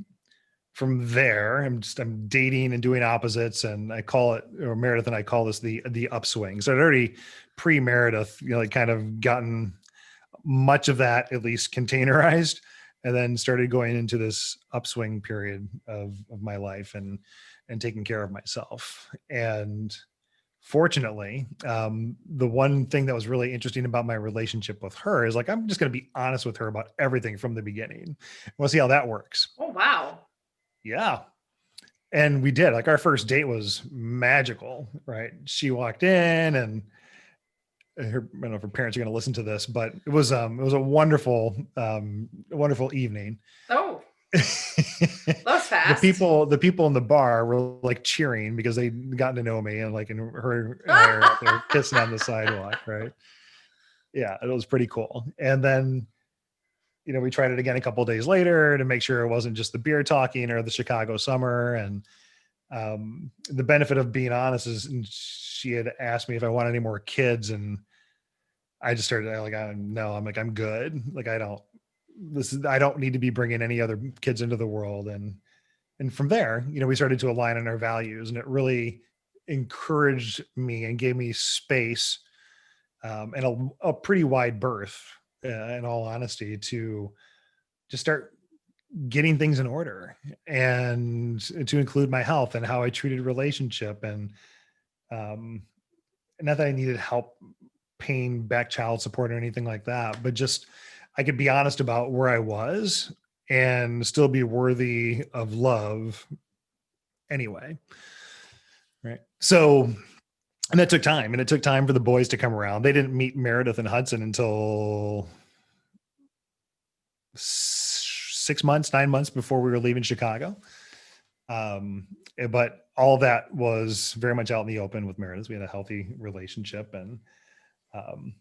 from there, I'm dating and doing opposites, and I call it, or Meredith and I call this the upswing. So I'd already pre-Meredith, like kind of gotten much of that at least containerized, and then started going into this upswing period of my life and taking care of myself. And fortunately, the one thing that was really interesting about my relationship with her is like, I'm just going to be honest with her about everything from the beginning. We'll see how that works. Oh, wow. Yeah. And we did. Like our first date was magical, right? She walked in and I don't know if her parents are going to listen to this, but it was a wonderful evening. Oh, the that was fast. the people in the bar were like cheering because they'd gotten to know me, and like, and her and I are out there kissing on the sidewalk, right? Yeah, it was pretty cool. And then, we tried it again a couple of days later to make sure it wasn't just the beer talking or the Chicago summer. And the benefit of being honest is she had asked me if I want any more kids, and I just started like, no, I'm like, I'm good. Like, I don't need to be bringing any other kids into the world. And from there, we started to align on our values, and it really encouraged me and gave me space, and a pretty wide berth, in all honesty, to just start getting things in order, and to include my health and how I treated relationship. And um, not that I needed help paying back child support or anything like that, but just I could be honest about where I was and still be worthy of love anyway. Right. So And that took time, and it took time for the boys to come around. They didn't meet Meredith and Hudson until 6 months, 9 months before we were leaving Chicago. But all of that was very much out in the open with Meredith. We had a healthy relationship, and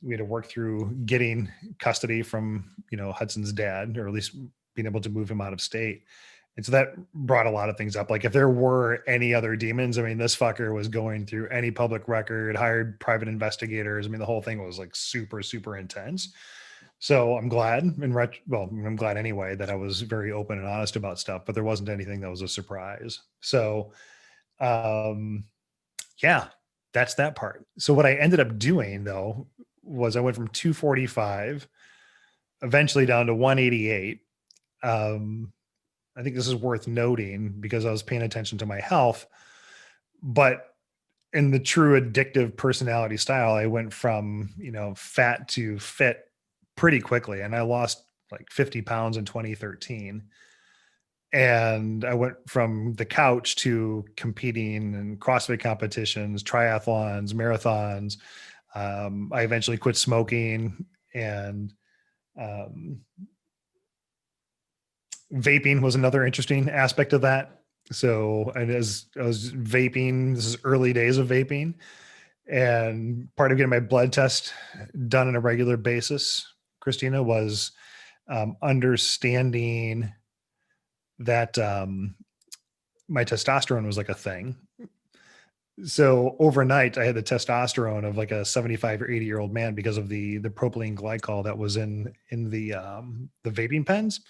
we had to work through getting custody from, Hudson's dad, or at least being able to move him out of state. And so that brought a lot of things up. Like, if there were any other demons, I mean, this fucker was going through any public record, hired private investigators. I mean, the whole thing was like super, super intense. So I'm glad I'm glad anyway that I was very open and honest about stuff, but there wasn't anything that was a surprise. So, yeah, that's that part. So what I ended up doing though, was I went from 245 eventually down to 188. I think this is worth noting because I was paying attention to my health, but in the true addictive personality style, I went from, fat to fit pretty quickly. And I lost like 50 pounds in 2013. And I went from the couch to competing in CrossFit competitions, triathlons, marathons. I eventually quit smoking, and vaping was another interesting aspect of that. So, and as I was vaping, this is early days of vaping, and part of getting my blood test done on a regular basis, Christina, was understanding that my testosterone was like a thing. So overnight, I had the testosterone of like a 75 or 80-year-old man because of the propylene glycol that was in the vaping pens.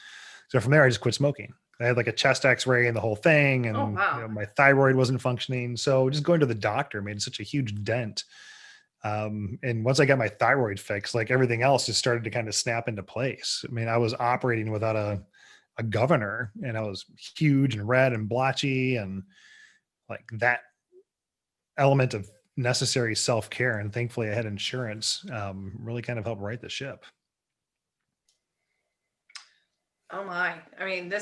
So from there, I just quit smoking. I had like a chest X-ray and the whole thing, and Oh, wow. my thyroid wasn't functioning. So just going to the doctor made such a huge dent. And once I got my thyroid fixed, like everything else just started to kind of snap into place. I mean, I was operating without a governor, and I was huge and red and blotchy, and like that element of necessary self-care. And thankfully I had insurance, really kind of helped right the ship. Oh my. I mean,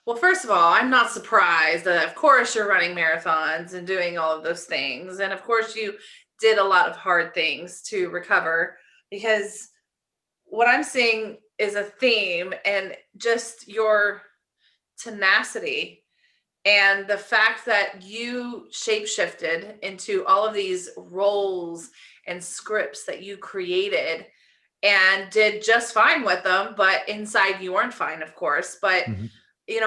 well, first of all, I'm not surprised that, of course, you're running marathons and doing all of those things. And of course, you did a lot of hard things to recover, because what I'm seeing is a theme, and just your tenacity and the fact that you shapeshifted into all of these roles and scripts that you created and did just fine with them, but inside you weren't fine, of course. But Mm-hmm.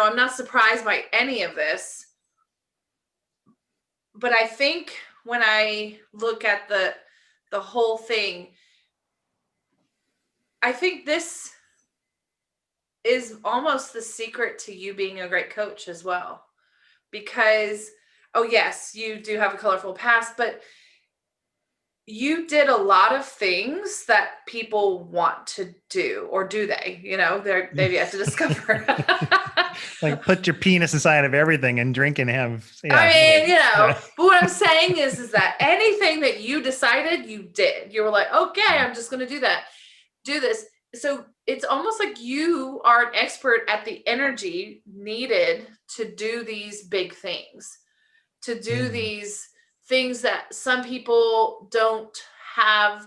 I'm not surprised by any of this. But I think when I look at the whole thing, I think this is almost the secret to you being a great coach as well. Because, oh yes, you do have a colorful past, but you did a lot of things that people want to do, or do they? They've yet to discover. Like, put your penis inside of everything and drink and have. Yeah, I mean, yeah. But what I'm saying is that anything that you decided, you did. You were like, okay, I'm just going to do this. So it's almost like you are an expert at the energy needed to do these big things, to do these things that some people don't have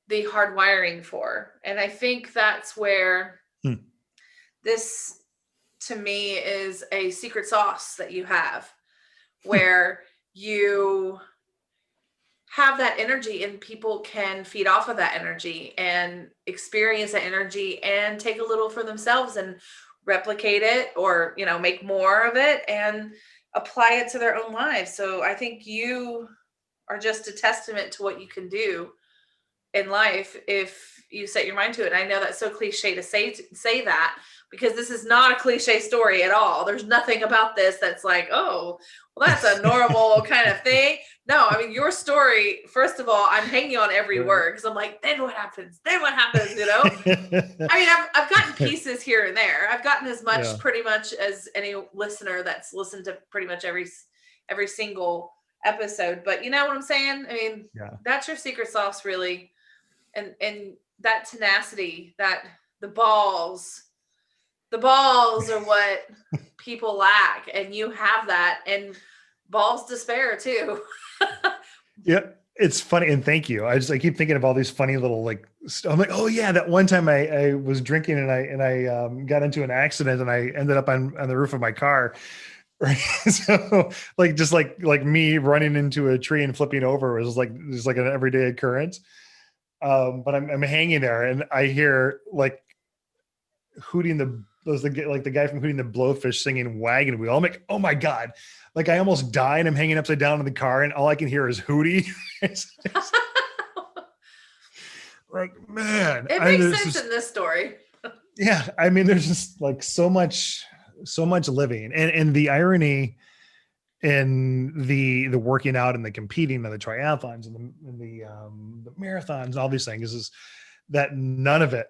the hard wiring for. And I think that's where this, to me, is a secret sauce that you have, where you have that energy and people can feed off of that energy and experience that energy and take a little for themselves and replicate it, or make more of it and apply it to their own lives. So I think you are just a testament to what you can do in life if you set your mind to it. And I know that's so cliche to say that, because this is not a cliche story at all. There's nothing about this that's like, oh, well, that's a normal kind of thing. No, I mean, your story, first of all, I'm hanging on every word, because I'm like, then what happens? Then what happens? I mean, I've gotten pieces here and there. I've gotten as much pretty much as any listener that's listened to pretty much every single episode. But you know what I'm saying? I mean, that's your secret sauce, really. And that tenacity, that the balls are what people lack, and you have that, and balls to spare too. Yeah, it's funny, and thank you. I keep thinking of all these funny little like. I'm like, oh yeah, that one time I was drinking and I got into an accident and I ended up on the roof of my car. Right. So like just like me running into a tree and flipping over was like just like an everyday occurrence. But I'm hanging there and I hear like hooting like the guy from Hooting the Blowfish singing Wagon Wheel. I'm like, oh my God. Like I almost die and I'm hanging upside down in the car and all I can hear is Hootie. It's like, man, It I makes there's sense just in this story. yeah, I mean, there's just like so much living. And the irony in the working out and the competing and the triathlons and the marathons and all these things is that none of it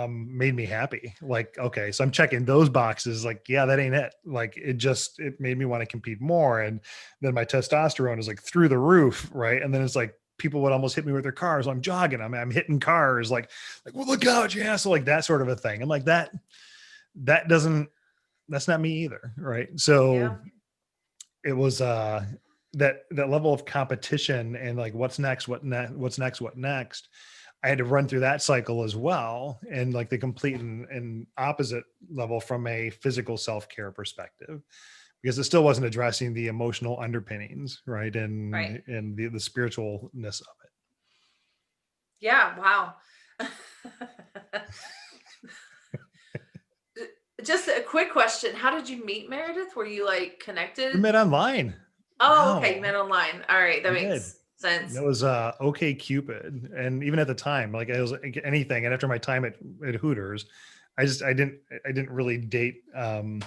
made me happy. Like, okay, so I'm checking those boxes. Like, yeah, that ain't it. Like, it made me want to compete more. And then my testosterone is like through the roof, right? And then it's like people would almost hit me with their cars. I'm jogging. I'm hitting cars. Well, look out, you asshole. Like that sort of a thing. I'm like that doesn't. That's not me either, right? Yeah. So it was that level of competition and like what's next, what next. I had to run through that cycle as well, and like the complete and opposite level from a physical self-care perspective, because it still wasn't addressing the emotional underpinnings, right? Right. And the spiritualness of it. Yeah. Wow. Just a quick question. How did you meet Meredith? Were you like We connected? met online. Oh, okay. You No, met online. All right. That we did. makes sense. That was OK Cupid, and even at the time, like it was like anything. And after my time at Hooters, I didn't really date. I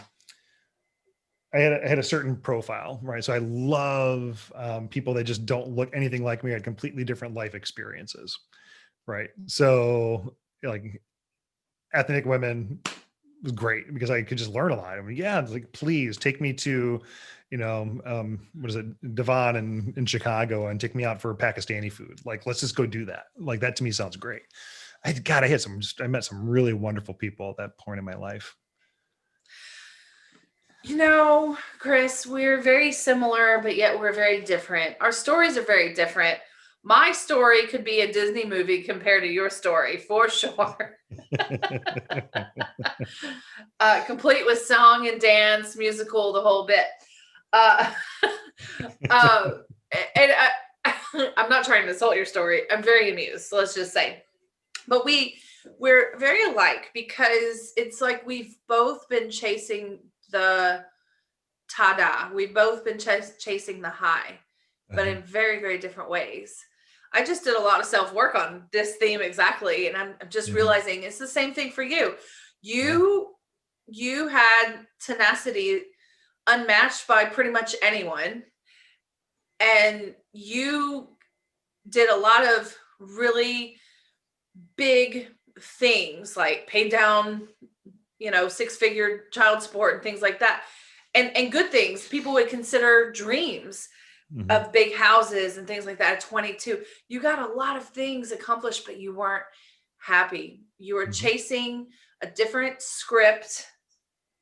had a certain profile, right? So I love people that just don't look anything like me. I had completely different life experiences, right? So like ethnic women was great because I could just learn a lot. I mean, yeah, it's like please take me to, what is it, Devon in Chicago and take me out for Pakistani food. Like, let's just go do that. Like that to me sounds great. I met some really wonderful people at that point in my life. Chris, we're very similar, but yet we're very different. Our stories are very different. My story could be a Disney movie compared to your story, for sure. Complete with song and dance, musical, the whole bit. Uh, uh, and I'm not trying to insult your story. I'm very amused. So let's just say, but we're very alike because it's like we've both been chasing the tada. We've both been chasing the high, but in very, very different ways. I just did a lot of self work on this theme exactly, and I'm just realizing it's the same thing for you. You had tenacity unmatched by pretty much anyone, and you did a lot of really big things like pay down, 6-figure child support and things like that, and good things people would consider dreams of big houses and things like that at 22. You got a lot of things accomplished, but you weren't happy. You were chasing a different script.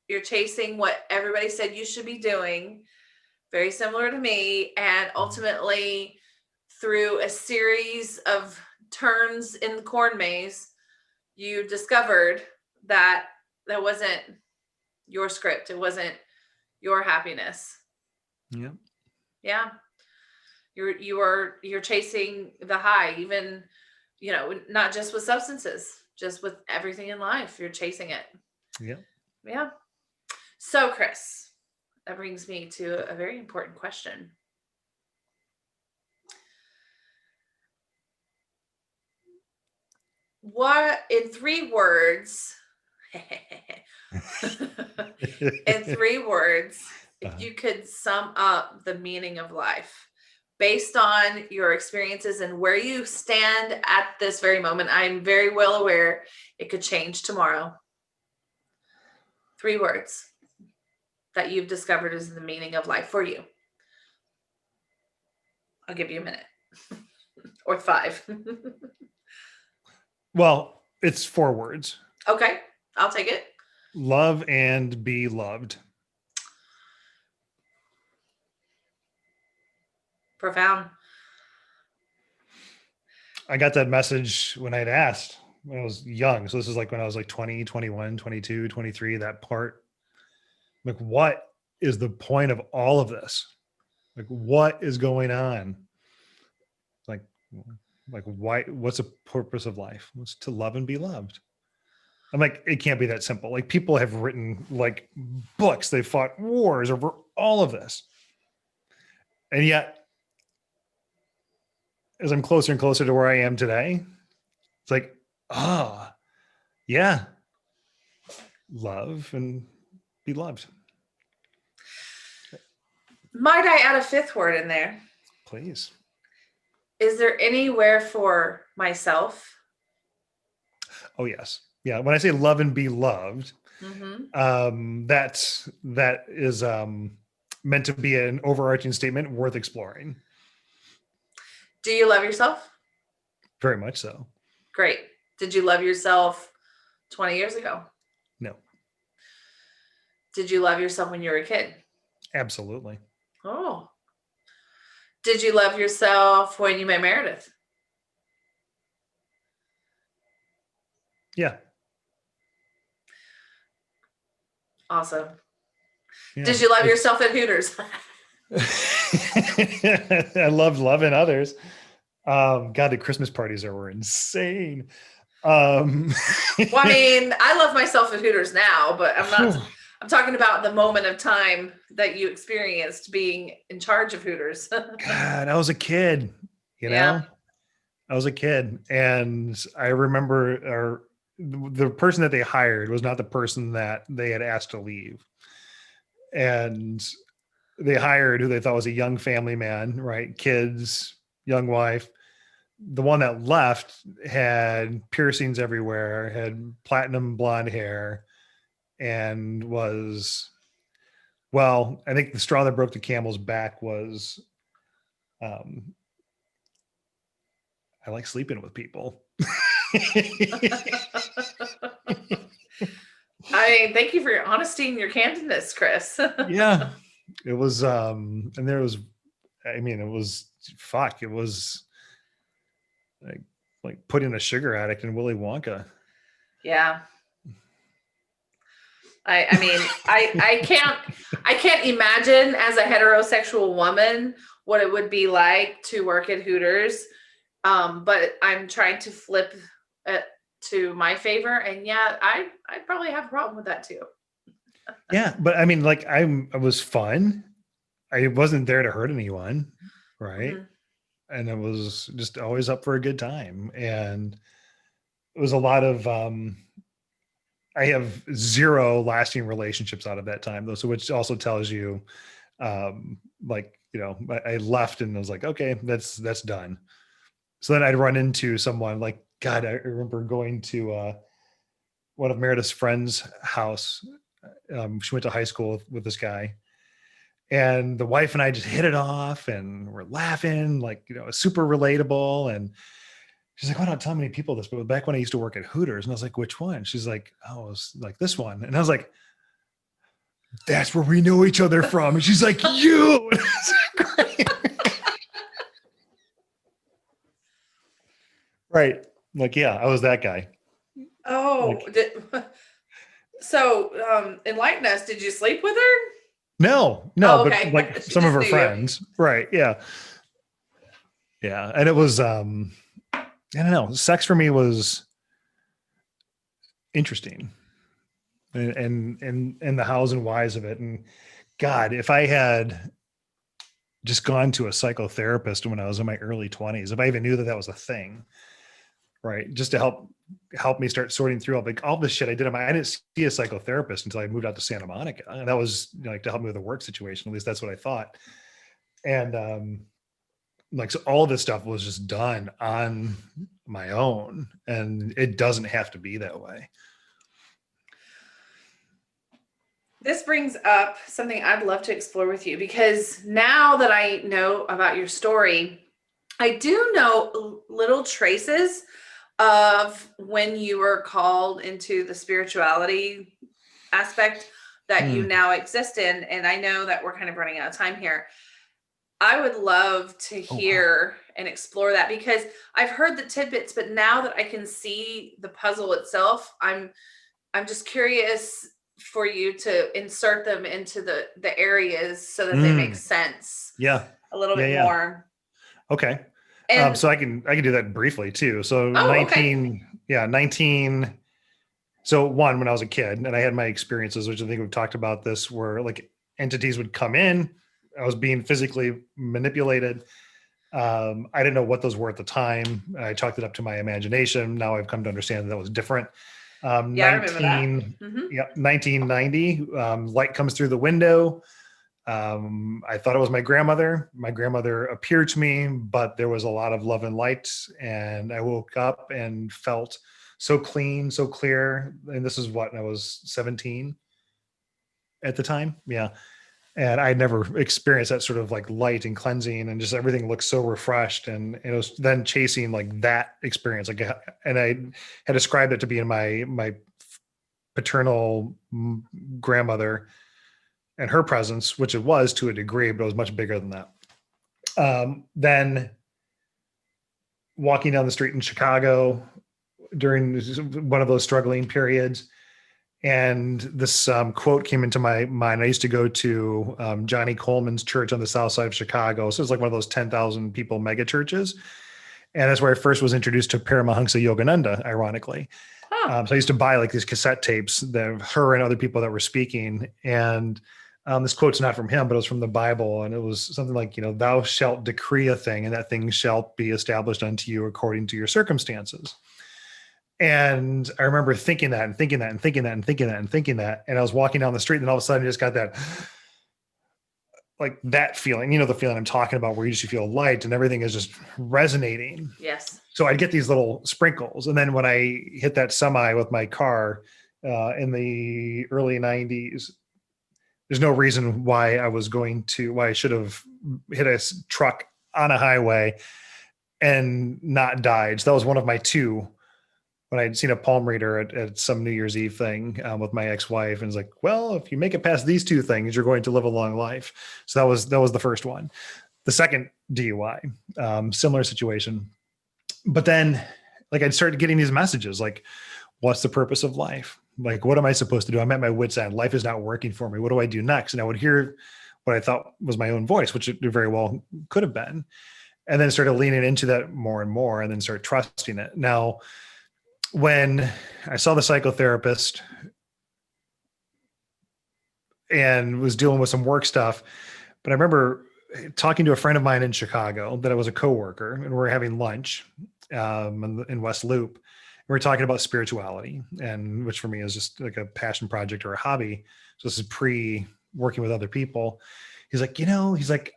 You're chasing what everybody said you should be doing, very similar to me. And ultimately, through a series of turns in the corn maze, you discovered that that wasn't your script. It wasn't your happiness. Yeah. Yeah. You're chasing the high, even, not just with substances, just with everything in life. You're chasing it. Yeah. Yeah. So, Chris, that brings me to a very important question. What, in 3 words, in 3 words, if you could sum up the meaning of life based on your experiences and where you stand at this very moment, I'm very well aware it could change tomorrow. 3 words that you've discovered is the meaning of life for you. I'll give you a minute or 5. Well, it's 4 words. Okay, I'll take it. Love and be loved. Profound. I got that message when I'd asked when I was young. So this is like when I was like 20, 21, 22, 23, that part. Like, what is the point of all of this? Like, what is going on? Like, why, what's the purpose of life? It's to love and be loved. I'm like, it can't be that simple. Like, people have written like books, they fought wars over all of this. And yet, as I'm closer and closer to where I am today, it's like, ah, oh, yeah, love and be loved. Might I add a fifth word in there? Please. Is there anywhere for myself? Oh, yes. Yeah. When I say love and be loved, Mm-hmm. that is meant to be an overarching statement worth exploring. Do you love yourself? Very much so. Great. Did you love yourself 20 years ago? No. Did you love yourself when you were a kid? Absolutely. Oh. Did you love yourself when you met Meredith? Yeah. Awesome. Yeah. Did you love yourself at Hooters? I loved loving others. God, the Christmas parties were insane. Well, I mean, I love myself at Hooters now, but I'm talking about the moment of time that you experienced being in charge of Hooters. God, I was a kid, you know, I was a kid, and I remember the person that they hired was not the person that they had asked to leave. And they hired who they thought was a young family man, right? Kids, young wife. The one that left had piercings everywhere, had platinum blonde hair, and was, well, I think the straw that broke the camel's back was, I like sleeping with people. I mean, thank you for your honesty and your candidness, Chris. Yeah, it was, and there was, I mean, it was, fuck, it was like putting a sugar addict in Willy Wonka. Yeah. I mean, I can't imagine as a heterosexual woman what it would be like to work at Hooters. But I'm trying to flip it to my favor, and yeah, I'd probably have a problem with that too. Yeah, but I mean, like, I was fun. I wasn't there to hurt anyone, right? Mm-hmm. And it was just always up for a good time. And it was a lot of I have zero lasting relationships out of that time though. So which also tells you like, you know, I left and I was like, okay, that's done. So then I'd run into someone like, God, I remember going to one of Meredith's friends' house. She went to high school with this guy, and the wife and I just hit it off and we're laughing, like, you know, super relatable. And she's like, "Why don't tell many people this?" But back when I used to work at Hooters, and I was like, "Which one?" She's like, "Oh, it's like this one." And I was like, "That's where we know each other from." And she's like, "You." Right. Like, yeah, I was that guy. Oh, Like, so enlighten us. Did you sleep with her? no, Oh, but okay. like She some of just her knew you. friends. Right. Yeah. Yeah. And it was, I don't know, sex for me was interesting, and the hows and whys of it. And God, if I had just gone to a psychotherapist when I was in my early 20s, if I even knew that that was a thing, right? Just to help me start sorting through like all this shit I did. I didn't see a psychotherapist until I moved out to Santa Monica. And that was, you know, like to help me with a work situation. At least that's what I thought. And like, so all this stuff was just done on my own, and it doesn't have to be that way. This brings up something I'd love to explore with you, because now that I know about your story, I do know little traces of when you were called into the spirituality aspect that you now exist in. And I know that we're kind of running out of time here. I would love to Oh, wow. hear and explore that, because I've heard the tidbits, but now that I can see the puzzle itself, I'm just curious for you to insert them into the areas so that they make sense Yeah. a little Yeah. bit Yeah. more. Okay. And So I can do that briefly too. So oh, okay. 19. So one, when I was a kid and I had my experiences, which I think we've talked about this, where like entities would come in, I was being physically manipulated. I didn't know what those were at the time. I chalked it up to my imagination. Now I've come to understand that was different. Yeah, I remember that. 1990, light comes through the window. I thought it was my grandmother. My grandmother appeared to me, but there was a lot of love and light. And I woke up and felt so clean, so clear. And this is what I was 17 at the time. Yeah. And I'd never experienced that sort of like light and cleansing, and just everything looked so refreshed. And it was then chasing like that experience. Like, and I had described it to be in my paternal grandmother and her presence, which it was to a degree, but it was much bigger than that. Then walking down the street in Chicago during one of those struggling periods, and this quote came into my mind. I used to go to Johnny Coleman's church on the south side of Chicago. So it was like one of those 10,000 people mega churches. And that's where I first was introduced to Paramahansa Yogananda, ironically. So I used to buy like these cassette tapes that her and other people that were speaking. And this quote's not from him, but it was from the Bible. And it was something like, thou shalt decree a thing, and that thing shall be established unto you according to your circumstances. And I remember thinking that and thinking that and thinking that and thinking that and thinking that. And I was walking down the street, and all of a sudden I just got that, like that feeling, the feeling I'm talking about, where you just feel light and everything is just resonating. Yes. So I'd get these little sprinkles. And then when I hit that semi with my car in the early 90s, there's no reason why I should have hit a truck on a highway and not died. So that was one of my two, when I'd seen a palm reader at some New Year's Eve thing with my ex-wife, and it's like, well, if you make it past these two things, you're going to live a long life. So that was the first one. The second DUI, similar situation. But then like I'd started getting these messages like, what's the purpose of life? Like, what am I supposed to do? I'm at my wit's end. Life is not working for me. What do I do next? And I would hear what I thought was my own voice, which it very well could have been. And then started leaning into that more and more, and then start trusting it. Now, when I saw the psychotherapist and was dealing with some work stuff, but I remember talking to a friend of mine in Chicago that I was a coworker, and we were having lunch in West Loop. We were talking about spirituality, and which for me is just like a passion project or a hobby. So this is pre working with other people. He's like,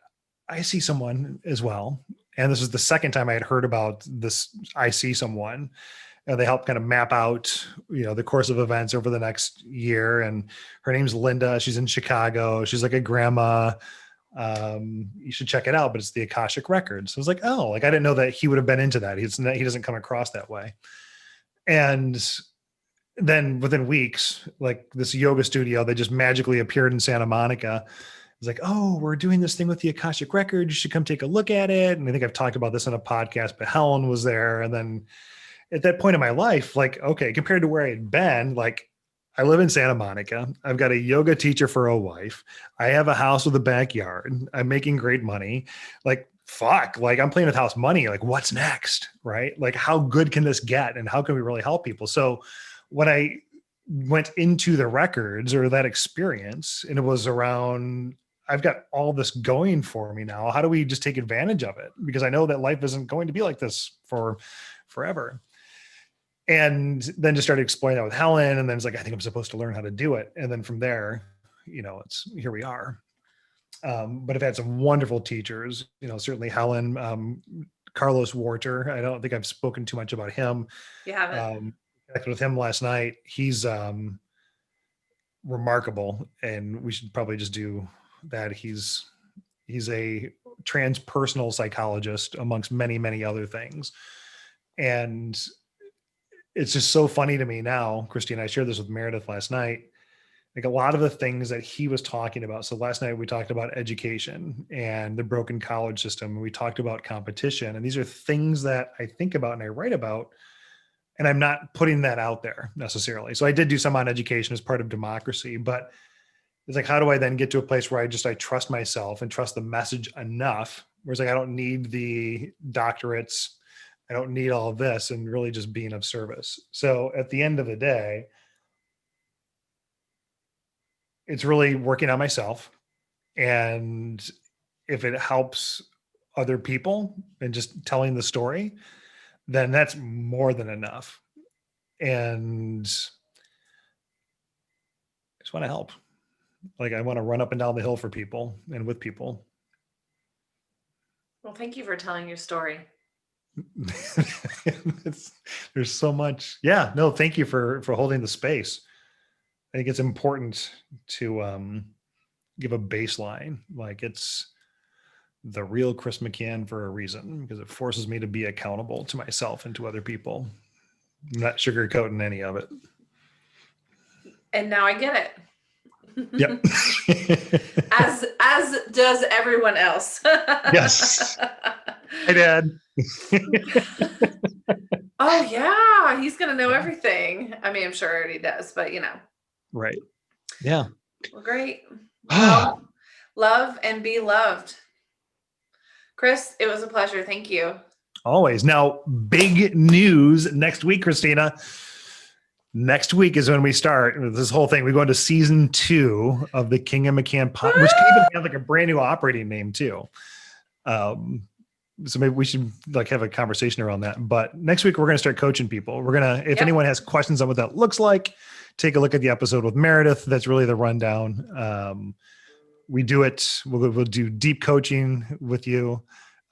I see someone as well. And this is the second time I had heard about this. I see someone. They help kind of map out, the course of events over the next year. And her name's Linda. She's in Chicago. She's like a grandma. You should check it out, but it's the Akashic Records. So I was like, oh, like I didn't know that he would have been into that. He doesn't come across that way. And then within weeks, like this yoga studio, they just magically appeared in Santa Monica. It's like, oh, we're doing this thing with the Akashic Records. You should come take a look at it. And I think I've talked about this on a podcast, but Helen was there. And then at that point in my life, like, okay, compared to where I had been, like I live in Santa Monica. I've got a yoga teacher for a wife. I have a house with a backyard. I'm making great money. Like, fuck, like I'm playing with house money. Like, what's next? Right? Like, how good can this get? And how can we really help people? So when I went into the records or that experience, and it was around, I've got all this going for me now. How do we just take advantage of it? Because I know that life isn't going to be like this for forever. And then just started exploring that with Helen. And then it's like, I think I'm supposed to learn how to do it. And then from there, it's here we are. But I've had some wonderful teachers, certainly Helen, Carlos Warter. I don't think I've spoken too much about him. You haven't. Connected with him last night. He's remarkable, and we should probably just do that. He's a transpersonal psychologist amongst many, many other things. And it's just so funny to me now, Christine, I shared this with Meredith last night. like a lot of the things that he was talking about. So last night we talked about education and the broken college system. And we talked about competition. And these are things that I think about and I write about, and I'm not putting that out there necessarily. So I did do some on education as part of democracy, but it's like, how do I then get to a place where I trust myself and trust the message enough? Where it's like, I don't need the doctorates. I don't need all of this, and really just being of service. So at the end of the day, it's really working on myself. And if it helps other people and just telling the story, then that's more than enough. And I just want to help. Like, I want to run up and down the hill for people and with people. Well, thank you for telling your story. There's so much. Yeah, no, thank you for holding the space. I think it's important to give a baseline. Like, it's the real Chris McCann for a reason, because it forces me to be accountable to myself and to other people. I'm not sugarcoating any of it. And now I get it. Yep. as does everyone else. Yes. Hey, Dad. Oh yeah, he's gonna know everything. I mean, I'm sure he already does, but Right. Yeah. Well, great. Well, love and be loved. Chris, it was a pleasure. Thank you. Always. Now, big news next week, Christina. Next week is when we start with this whole thing. We go into season 2 of the King and McCann podcast, which can even have like a brand new operating name too. So maybe we should like have a conversation around that. But next week we're going to start coaching people. We're going to, if anyone has questions on what that looks like, take a look at the episode with Meredith. That's really the rundown. We do it. We'll do deep coaching with you.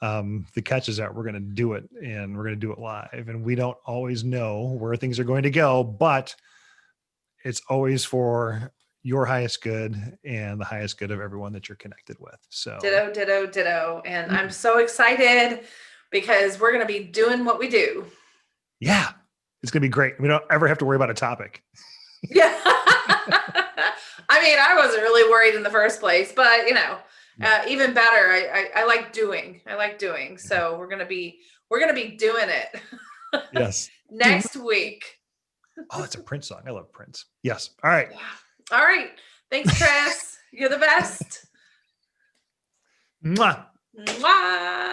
The catch is that we're going to do it, and we're going to do it live, and we don't always know where things are going to go, but it's always for your highest good and the highest good of everyone that you're connected with. So ditto. And I'm so excited because we're going to be doing what we do. Yeah, it's going to be great. We don't ever have to worry about a topic. Yeah. I mean, I wasn't really worried in the first place, but even better. I like doing. So we're gonna be doing it. Yes. Next week. Oh, it's a Prince song. I love Prince. Yes. All right. Yeah. All right. Thanks, Chris. You're the best. Mwah. Mwah.